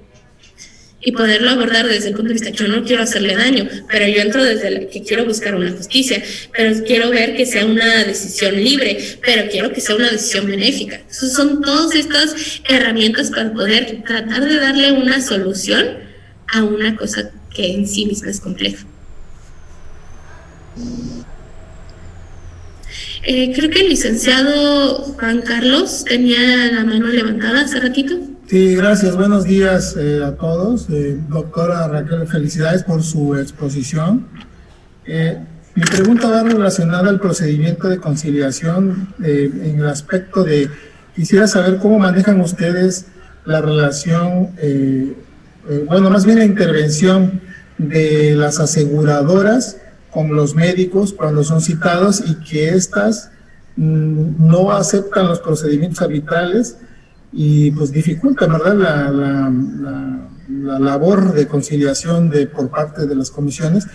y poderlo abordar desde el punto de vista, yo no quiero hacerle daño, pero yo entro desde el que quiero buscar una justicia, pero quiero ver que sea una decisión libre, pero quiero que sea una decisión benéfica. Entonces, son todas estas herramientas para poder tratar de darle una solución a una cosa que en sí misma es compleja. Creo que el licenciado Juan Carlos tenía la mano levantada hace ratito. Sí, gracias. Buenos días a todos. Doctora Raquel, felicidades por su exposición. Mi pregunta va relacionada al procedimiento de conciliación en el aspecto de, quisiera saber cómo manejan ustedes la relación, más bien la intervención de las aseguradoras con los médicos cuando son citados y que éstas no aceptan los procedimientos arbitrales y pues dificulta, ¿verdad?, la labor de conciliación por parte de las comisiones.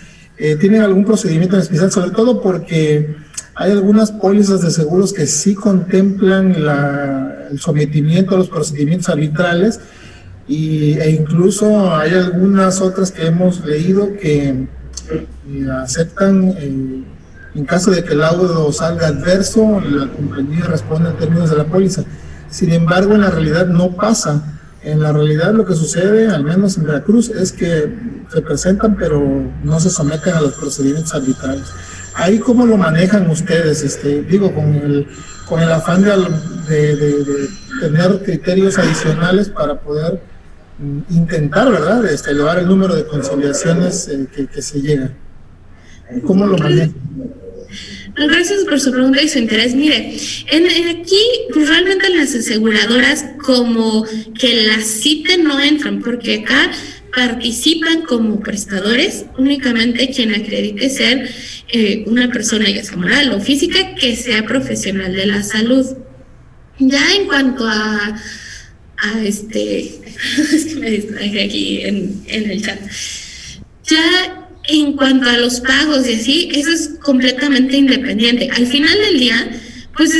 ¿Tienen algún procedimiento en especial? Sobre todo porque hay algunas pólizas de seguros que sí contemplan el sometimiento a los procedimientos arbitrales e incluso hay algunas otras que hemos leído que aceptan, en caso de que el laudo salga adverso, la compañía responde en términos de la póliza. Sin embargo, en la realidad no pasa. En la realidad lo que sucede, al menos en Veracruz, es que se presentan pero no se someten a los procedimientos arbitrales. ¿Ahí cómo lo manejan ustedes? Con el afán de tener criterios adicionales para poder intentar, ¿verdad?, elevar el número de conciliaciones que se llegan. ¿Cómo lo manejan? Gracias por su pregunta y su interés. Mire, aquí pues realmente las aseguradoras como que las citen no entran, porque acá participan como prestadores únicamente quien acredite ser una persona, ya sea moral o física, que sea profesional de la salud. Ya en cuanto a es que me distraje aquí en el chat. Ya en cuanto a los pagos y así, eso es completamente independiente. Al final del día, pues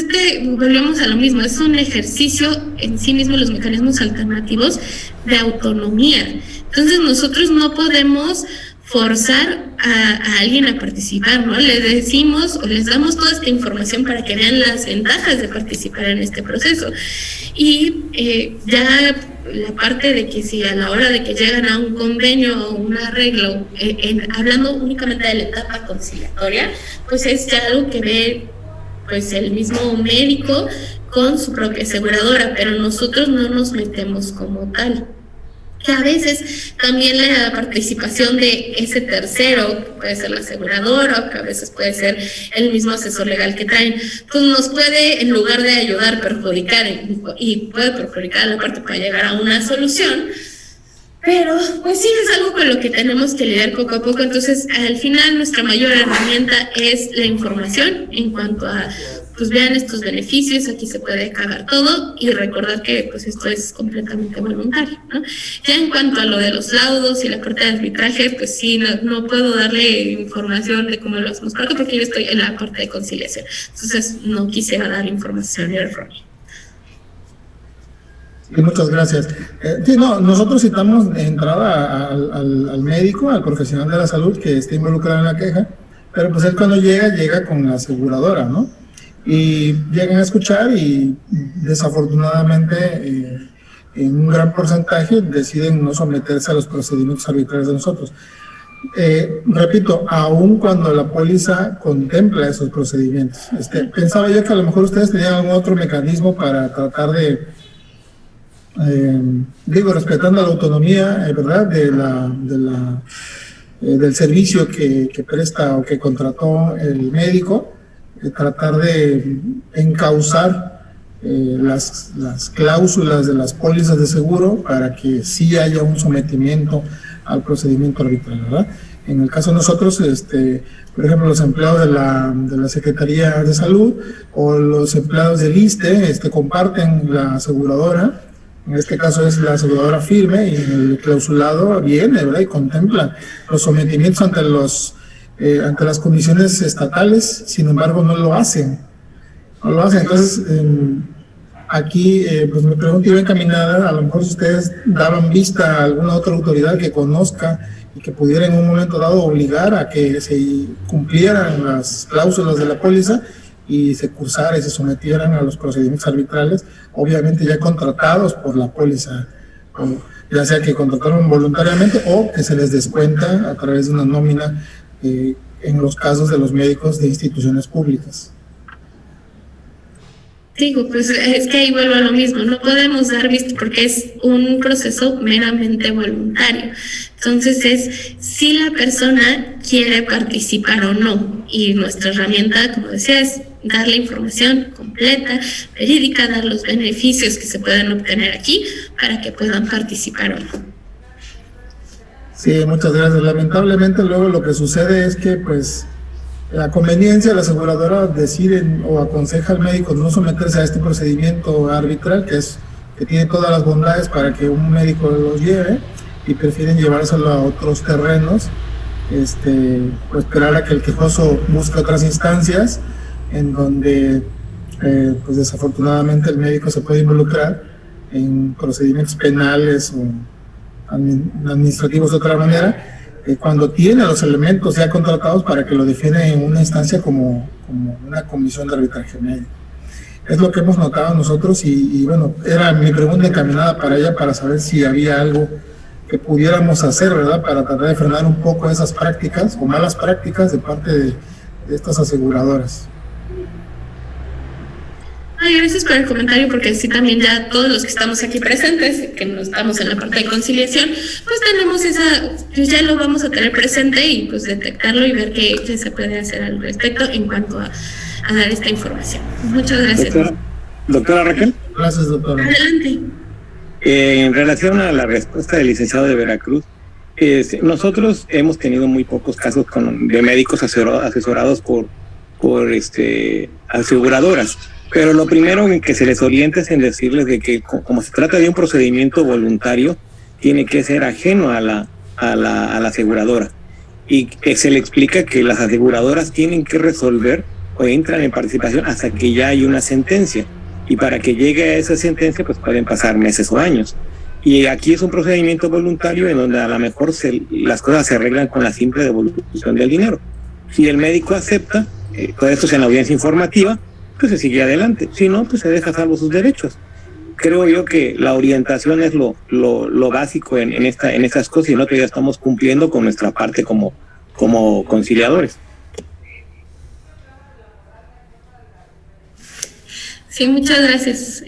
volvemos a lo mismo, es un ejercicio en sí mismo, los mecanismos alternativos de autonomía. Entonces nosotros no podemos forzar a alguien a participar, ¿no? Les decimos o les damos toda esta información para que vean las ventajas de participar en este proceso. Y ya la parte de que si a la hora de que llegan a un convenio o un arreglo, hablando únicamente de la etapa conciliatoria, pues es ya algo que ve pues el mismo médico con su propia aseguradora, pero nosotros no nos metemos como tal. Que a veces también la participación de ese tercero, que puede ser la aseguradora, o que a veces puede ser el mismo asesor legal que traen, pues nos puede, en lugar de ayudar, perjudicar, y puede perjudicar a la parte para llegar a una solución. Pero, pues sí, es algo con lo que tenemos que lidiar poco a poco. Entonces, al final, nuestra mayor herramienta es la información en cuanto a, pues vean estos beneficios, aquí se puede acabar todo, y recordar que pues esto es completamente voluntario, ¿no? Ya en cuanto a lo de los laudos y la corte de arbitraje, pues sí, no puedo darle información de cómo lo hacemos porque yo estoy en la parte de conciliación. Entonces, no quisiera dar información errónea. Sí, muchas gracias. Sí, no, nosotros citamos de entrada al médico, al profesional de la salud que esté involucrado en la queja, pero pues él cuando llega con la aseguradora, ¿no? Y llegan a escuchar y desafortunadamente en un gran porcentaje deciden no someterse a los procedimientos arbitrarios de nosotros. Repito, aun cuando la póliza contempla esos procedimientos. Pensaba yo que a lo mejor ustedes tenían algún otro mecanismo para tratar de respetando la autonomía, ¿verdad?, del servicio que presta o que contrató el médico, tratar de encauzar las cláusulas de las pólizas de seguro para que sí haya un sometimiento al procedimiento arbitral, ¿verdad? En el caso de nosotros, por ejemplo, los empleados de la Secretaría de Salud o los empleados del ISSSTE comparten la aseguradora. En este caso es la aseguradora firme y el clausulado viene, ¿verdad?, y contempla los sometimientos ante las comisiones estatales. Sin embargo, no lo hacen. Entonces, aquí pues mi pregunta iba encaminada, a lo mejor si ustedes daban vista a alguna otra autoridad que conozca y que pudiera en un momento dado obligar a que se cumplieran las cláusulas de la póliza y se cursara y se sometieran a los procedimientos arbitrales, obviamente ya contratados por la póliza, ya sea que contrataron voluntariamente o que se les descuenta a través de una nómina en los casos de los médicos de instituciones públicas. Digo, pues es que ahí vuelvo a lo mismo, no podemos dar vista porque es un proceso meramente voluntario. Entonces es si la persona quiere participar o no, y nuestra herramienta, como decía, es dar la información completa, verídica, dar los beneficios que se pueden obtener aquí para que puedan participar o no. Sí, muchas gracias. Lamentablemente luego lo que sucede es que pues la conveniencia, la aseguradora decide o aconseja al médico no someterse a este procedimiento arbitral que tiene todas las bondades para que un médico los lleve, y prefieren llevárselo a otros terrenos, o esperar a que el quejoso busque otras instancias en donde pues desafortunadamente el médico se puede involucrar en procedimientos penales o administrativos de otra manera, cuando tiene los elementos ya contratados para que lo defienda en una instancia como una comisión de arbitraje médico. Es lo que hemos notado nosotros y bueno, era mi pregunta encaminada para ella, para saber si había algo que pudiéramos hacer, ¿verdad?, para tratar de frenar un poco esas prácticas o malas prácticas de parte de estas aseguradoras. Ay, gracias por el comentario, porque sí, también ya todos los que estamos aquí presentes, que no estamos en la parte de conciliación, pues tenemos pues ya lo vamos a tener presente y pues detectarlo y ver qué se puede hacer al respecto en cuanto a dar esta información. Muchas gracias. Doctora Raquel. Gracias, doctora. Adelante. En relación a la respuesta del licenciado de Veracruz, nosotros hemos tenido muy pocos casos de médicos asesorados por aseguradoras. Pero lo primero en que se les orienta es en decirles de que como se trata de un procedimiento voluntario, tiene que ser ajeno a la aseguradora. Y que se le explica que las aseguradoras tienen que resolver o entran en participación hasta que ya hay una sentencia. Y para que llegue a esa sentencia, pues pueden pasar meses o años. Y aquí es un procedimiento voluntario en donde a lo mejor las cosas se arreglan con la simple devolución del dinero. Si el médico acepta, todo esto es en la audiencia informativa, pues se sigue adelante. Si no, pues se deja salvo sus derechos. Creo yo que la orientación es lo básico en estas cosas, y nosotros ya estamos cumpliendo con nuestra parte como conciliadores. Sí, muchas gracias,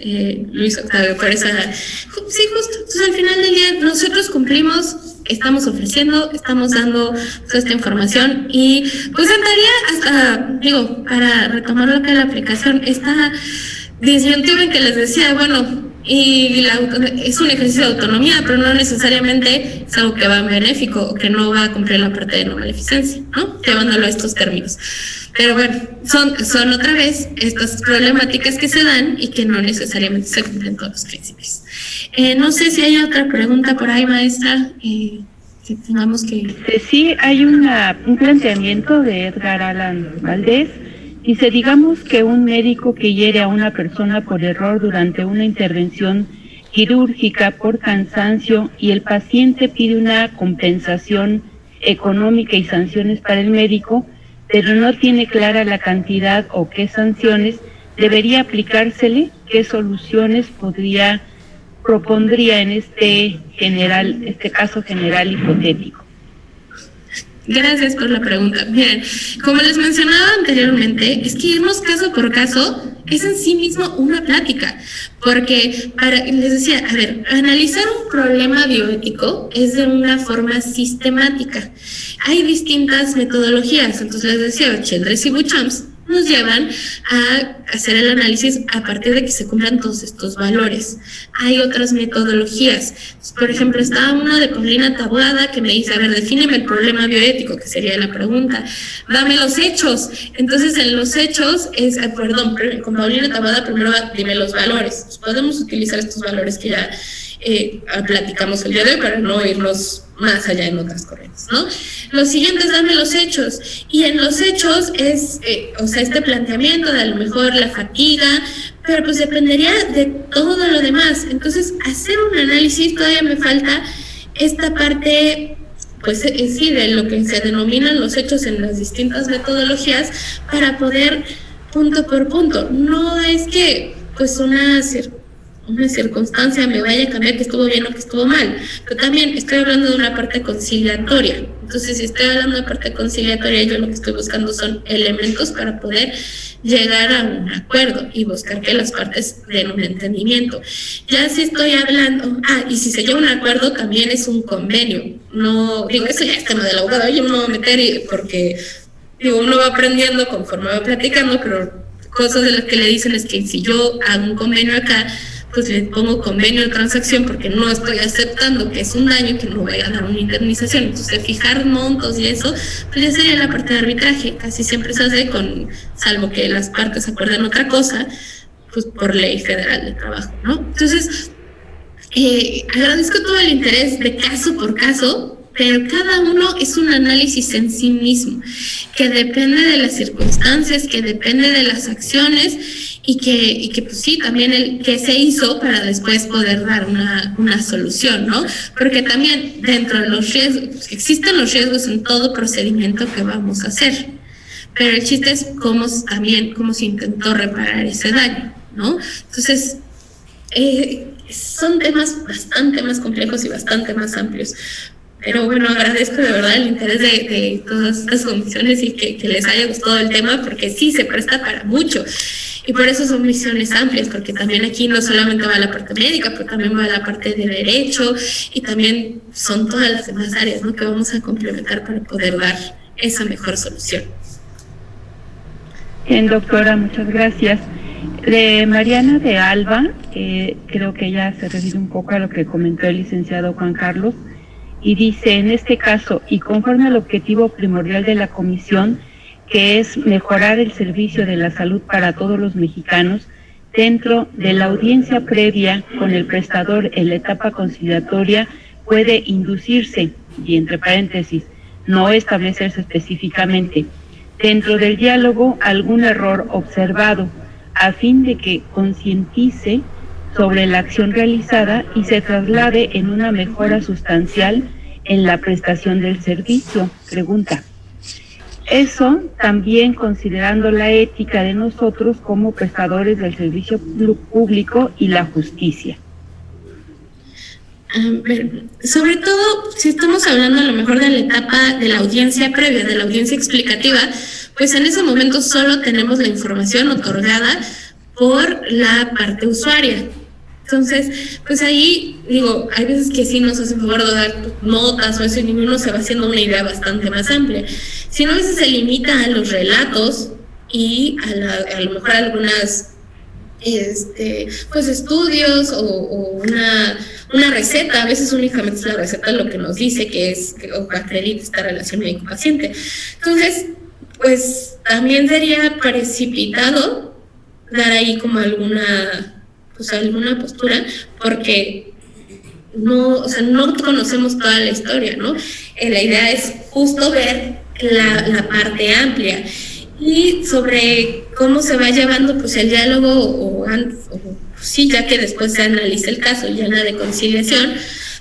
Luis Octavio, por esa... Sí, justo. Entonces, al final del día, nosotros cumplimos, estamos ofreciendo, estamos dando toda esta información, y pues entraría hasta, para retomar lo que es la aplicación, esta disyuntiva en que les decía, bueno, y es un ejercicio de autonomía, pero no necesariamente es algo que va en benéfico o que no va a cumplir la parte de no maleficencia, ¿no? Llevándolo a estos términos. Pero bueno, son otra vez estas problemáticas que se dan y que no necesariamente se cumplen todos los principios. No sé si hay otra pregunta por ahí, maestra, que tengamos que... Sí, hay un planteamiento de Edgar Alan Valdés. Dice, digamos que un médico que hiere a una persona por error durante una intervención quirúrgica por cansancio y el paciente pide una compensación económica y sanciones para el médico, pero no tiene clara la cantidad o qué sanciones debería aplicársele, qué soluciones propondría en este caso general hipotético. Gracias por la pregunta. Miren, como les mencionaba anteriormente, es que irnos caso por caso es en sí mismo una plática, porque les decía, a ver, analizar un problema bioético es de una forma sistemática. Hay distintas metodologías, entonces les decía, Childress y Beauchamp nos llevan a hacer el análisis a partir de que se cumplan todos estos valores. Hay otras metodologías. Por ejemplo, está una de Paulina Taboada que me dice, a ver, defíneme el problema bioético, que sería la pregunta. Dame los hechos. Entonces, en los hechos con Paulina Taboada primero dime los valores. Pues podemos utilizar estos valores que ya platicamos el día de hoy para no irnos más allá en otras corrientes, ¿no? Lo siguiente es dame los hechos, y en los hechos es, este planteamiento de a lo mejor la fatiga, pero pues dependería de todo lo demás. Entonces, hacer un análisis, todavía me falta esta parte, pues sí, de lo que se denominan los hechos en las distintas metodologías, para poder punto por punto. No es que pues una circunstancia me vaya a cambiar que estuvo bien o que estuvo mal, pero también estoy hablando de una parte conciliatoria. Entonces, si estoy hablando de parte conciliatoria, yo lo que estoy buscando son elementos para poder llegar a un acuerdo y buscar que las partes den un entendimiento. Ya si estoy hablando, y si se llega a un acuerdo, también es un convenio. No, eso ya es tema del abogado, yo no me voy a meter porque uno va aprendiendo conforme va platicando, pero cosas de las que le dicen es que si yo hago un convenio acá, pues le pongo convenio de transacción porque no estoy aceptando que es un daño, que no voy a dar una indemnización. Entonces, fijar montos y eso, pues ya sería la parte de arbitraje. Casi siempre se hace salvo que las partes acuerden otra cosa, pues por ley federal de trabajo, ¿no? Entonces, agradezco todo el interés de caso por caso, pero cada uno es un análisis en sí mismo, que depende de las circunstancias, que depende de las acciones, y que pues sí, también el que se hizo para después poder dar una solución, ¿no? Porque también dentro de los riesgos, pues existen los riesgos en todo procedimiento que vamos a hacer, pero el chiste es cómo se intentó reparar ese daño, ¿no? Entonces, son temas bastante más complejos y bastante más amplios. Pero bueno, agradezco de verdad el interés de todas estas comisiones y que les haya gustado el tema, porque sí se presta para mucho. Y por eso son misiones amplias, porque también aquí no solamente va la parte médica, pero también va la parte de derecho, y también son todas las demás áreas, ¿no?, que vamos a complementar para poder dar esa mejor solución. Bien, doctora, muchas gracias. De Mariana de Alba, creo que ella se refiere un poco a lo que comentó el licenciado Juan Carlos, y dice, en este caso, y conforme al objetivo primordial de la comisión, que es mejorar el servicio de la salud para todos los mexicanos, dentro de la audiencia previa con el prestador en la etapa conciliatoria puede inducirse, y entre paréntesis, no establecerse específicamente, dentro del diálogo algún error observado, a fin de que concientice sobre la acción realizada y se traslade en una mejora sustancial en la prestación del servicio. Pregunta. Eso también considerando la ética de nosotros como prestadores del servicio público y la justicia. Sobre todo, si estamos hablando a lo mejor de la etapa de la audiencia previa, de la audiencia explicativa, pues en ese momento solo tenemos la información otorgada por la parte usuaria. Entonces, pues ahí, digo, hay veces que sí nos hacen favor de dar notas o eso y uno se va haciendo una idea bastante más amplia. Si no, a veces se limita a los relatos y a lo mejor algunas pues estudios o una receta. A veces únicamente es la receta lo que nos dice que acredita esta relación médico-paciente. Entonces, pues también sería precipitado dar ahí como alguna postura, porque no conocemos toda la historia, ¿no? La idea es justo ver la parte amplia. Y sobre cómo se va llevando pues el diálogo sí, ya que después se analiza el caso, ya en la de conciliación,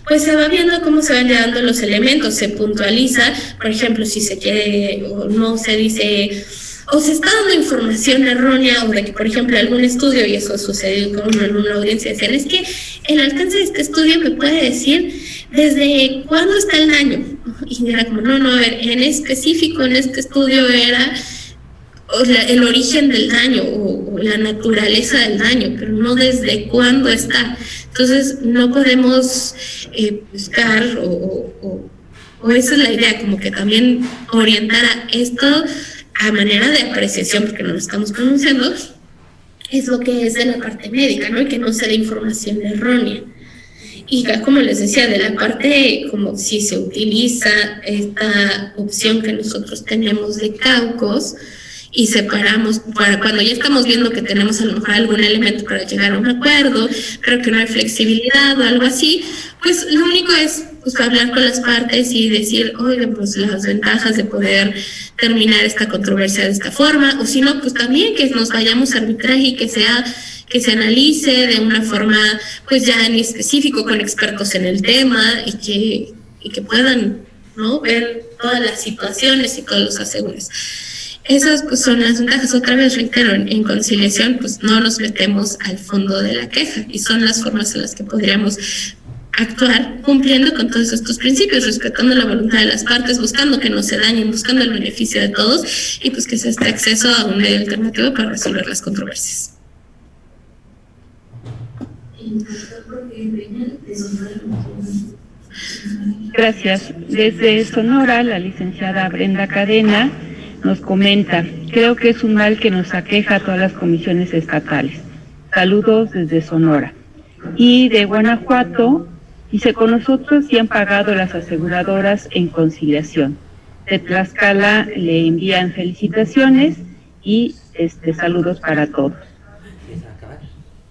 pues se va viendo cómo se van llevando los elementos, se puntualiza, por ejemplo, si se quiere o no se dice, o se está dando información errónea, o de que, por ejemplo, algún estudio, y eso sucedió con en una audiencia, decían, es que el alcance de este estudio me puede decir desde cuándo está el daño, y era como, no, a ver, en específico en este estudio era el origen del daño o la naturaleza del daño, pero no desde cuándo está. Entonces no podemos buscar o esa es la idea, como que también orientar a esto a manera de apreciación, porque no lo estamos pronunciando, es lo que es de la parte médica, ¿no? Y que no sea de información errónea. Y como les decía, de la parte, como si se utiliza esta opción que nosotros tenemos de caucos, y separamos para cuando ya estamos viendo que tenemos a lo mejor algún elemento para llegar a un acuerdo, pero que no hay flexibilidad o algo así, pues lo único es pues hablar con las partes y decir, oigan, pues las ventajas de poder terminar esta controversia de esta forma, o si no, pues también que nos vayamos a arbitraje y que se analice de una forma pues ya en específico con expertos en el tema y que puedan, ¿no?, ver todas las situaciones y todos los asegúnes. Esas pues son las ventajas. Otra vez reitero, en conciliación pues no nos metemos al fondo de la queja y son las formas en las que podríamos actuar cumpliendo con todos estos principios, respetando la voluntad de las partes, buscando que no se dañen, buscando el beneficio de todos y pues que se esté acceso a un medio alternativo para resolver las controversias. Gracias. Desde Sonora, la licenciada Brenda Cadena nos comenta, creo que es un mal que nos aqueja a todas las comisiones estatales. Saludos desde Sonora. Y de Guanajuato, dice, con nosotros sí han pagado las aseguradoras en conciliación. De Tlaxcala le envían felicitaciones y saludos para todos.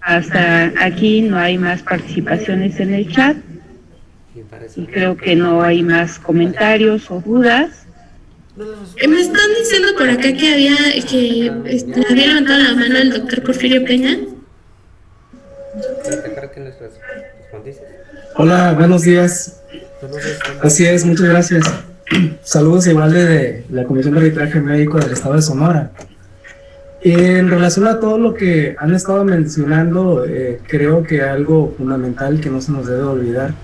Hasta aquí no hay más participaciones en el chat y creo que no hay más comentarios o dudas. Me están diciendo por acá que había levantado la mano el doctor Porfirio Peña. Hola, buenos días. Así es, muchas gracias. Saludos igual de la Comisión de Arbitraje Médico del Estado de Sonora. En relación a todo lo que han estado mencionando, creo que algo fundamental que no se nos debe olvidar,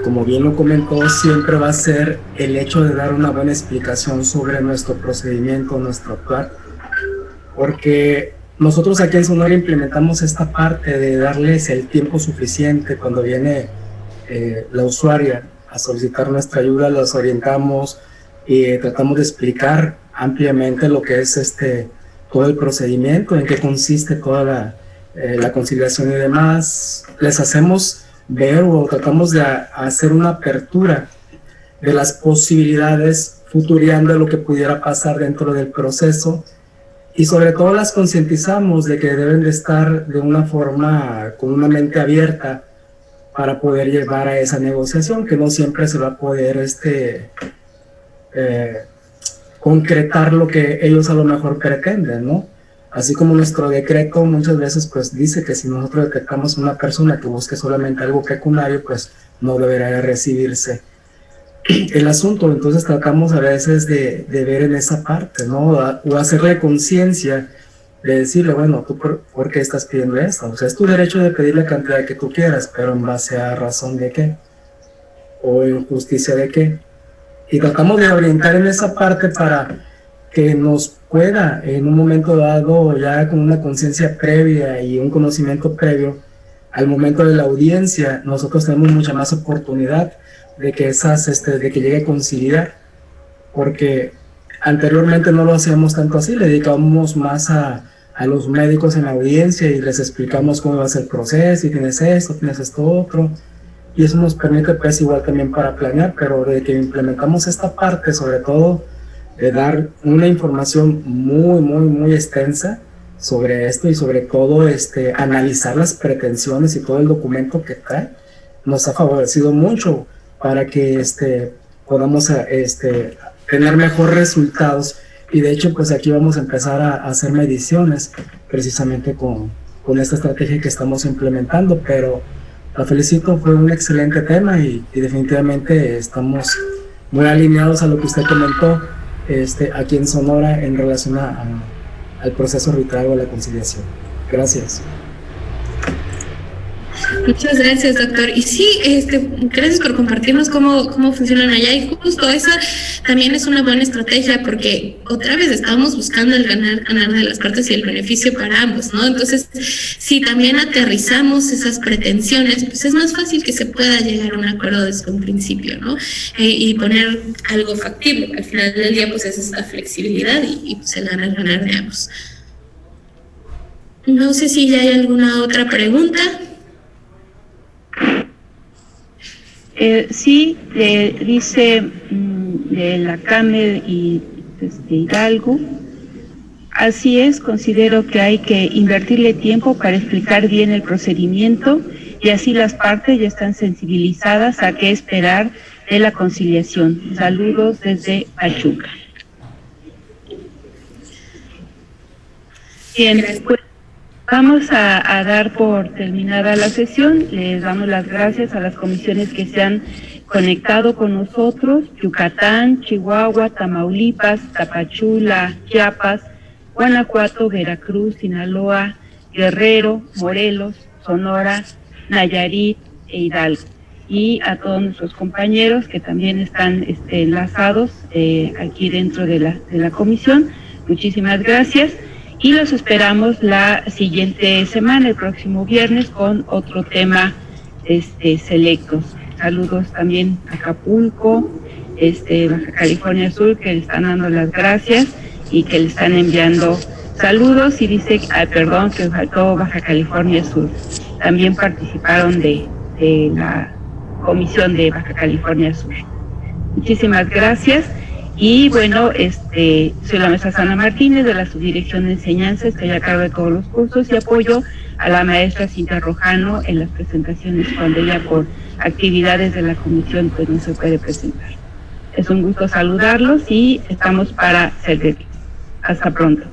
como bien lo comentó, siempre va a ser el hecho de dar una buena explicación sobre nuestro procedimiento, nuestro actuar, porque nosotros aquí en Sonora implementamos esta parte de darles el tiempo suficiente cuando viene la usuaria a solicitar nuestra ayuda, los orientamos y tratamos de explicar ampliamente lo que es todo el procedimiento, en qué consiste toda la conciliación y demás. Les hacemos ver o tratamos de hacer una apertura de las posibilidades, futuriando lo que pudiera pasar dentro del proceso y sobre todo las concientizamos de que deben de estar de una forma con una mente abierta para poder llevar a esa negociación, que no siempre se va a poder concretar lo que ellos a lo mejor pretenden, ¿no? Así como nuestro decreto muchas veces pues dice que si nosotros detectamos una persona que busque solamente algo pecuniario, pues no deberá recibirse el asunto. Entonces tratamos a veces de ver en esa parte, ¿no? O hacerle conciencia de decirle, bueno, ¿tú por qué estás pidiendo esto? O sea, es tu derecho de pedir la cantidad que tú quieras, pero en base a razón de qué, o en justicia de qué. Y tratamos de orientar en esa parte para que nos pueda, en un momento dado, ya con una conciencia previa y un conocimiento previo, al momento de la audiencia, nosotros tenemos mucha más oportunidad de que de que llegue a conciliar, porque anteriormente no lo hacíamos tanto así, le dedicábamos más a los médicos en la audiencia y les explicamos cómo va a ser el proceso, y tienes esto otro, y eso nos permite pues igual también para planear, pero de que implementamos esta parte, sobre todo de dar una información muy extensa sobre esto y sobre todo analizar las pretensiones y todo el documento que trae, nos ha favorecido mucho para que podamos tener mejores resultados. Y de hecho pues aquí vamos a empezar a hacer mediciones precisamente con esta estrategia que estamos implementando, pero la felicito, fue un excelente tema y definitivamente estamos muy alineados a lo que usted comentó aquí en Sonora en relación al proceso arbitrario de la conciliación. Gracias. Muchas gracias, doctor. Y sí, gracias por compartirnos cómo funcionan allá. Y justo esa también es una buena estrategia, porque otra vez estamos buscando el ganar de las partes y el beneficio para ambos, ¿no? Entonces, si también aterrizamos esas pretensiones, pues es más fácil que se pueda llegar a un acuerdo desde un principio, ¿no? Y poner algo factible. Al final del día, pues es esta flexibilidad y pues el ganar de ambos. No sé si ya hay alguna otra pregunta. Sí, dice de la CAME y desde Hidalgo. Así es, considero que hay que invertirle tiempo para explicar bien el procedimiento y así las partes ya están sensibilizadas a qué esperar de la conciliación. Saludos desde Pachuca. Bien, pues vamos a dar por terminada la sesión. Les damos las gracias a las comisiones que se han conectado con nosotros: Yucatán, Chihuahua, Tamaulipas, Tapachula, Chiapas, Guanajuato, Veracruz, Sinaloa, Guerrero, Morelos, Sonora, Nayarit e Hidalgo. Y a todos nuestros compañeros que también están enlazados aquí dentro de la comisión, muchísimas gracias. Y los esperamos la siguiente semana, el próximo viernes, con otro tema selectos. Saludos también a Acapulco, Baja California Sur, que le están dando las gracias y que le están enviando saludos. Y dice, perdón, que faltó Baja California Sur. También participaron de la comisión de Baja California Sur. Muchísimas gracias. Y bueno, soy la maestra Sana Martínez de la Subdirección de Enseñanza, estoy a cargo de todos los cursos y apoyo a la maestra Cintia Rojano en las presentaciones cuando ella por actividades de la comisión pues no se puede presentar. Es un gusto saludarlos y estamos para servirles. Hasta pronto.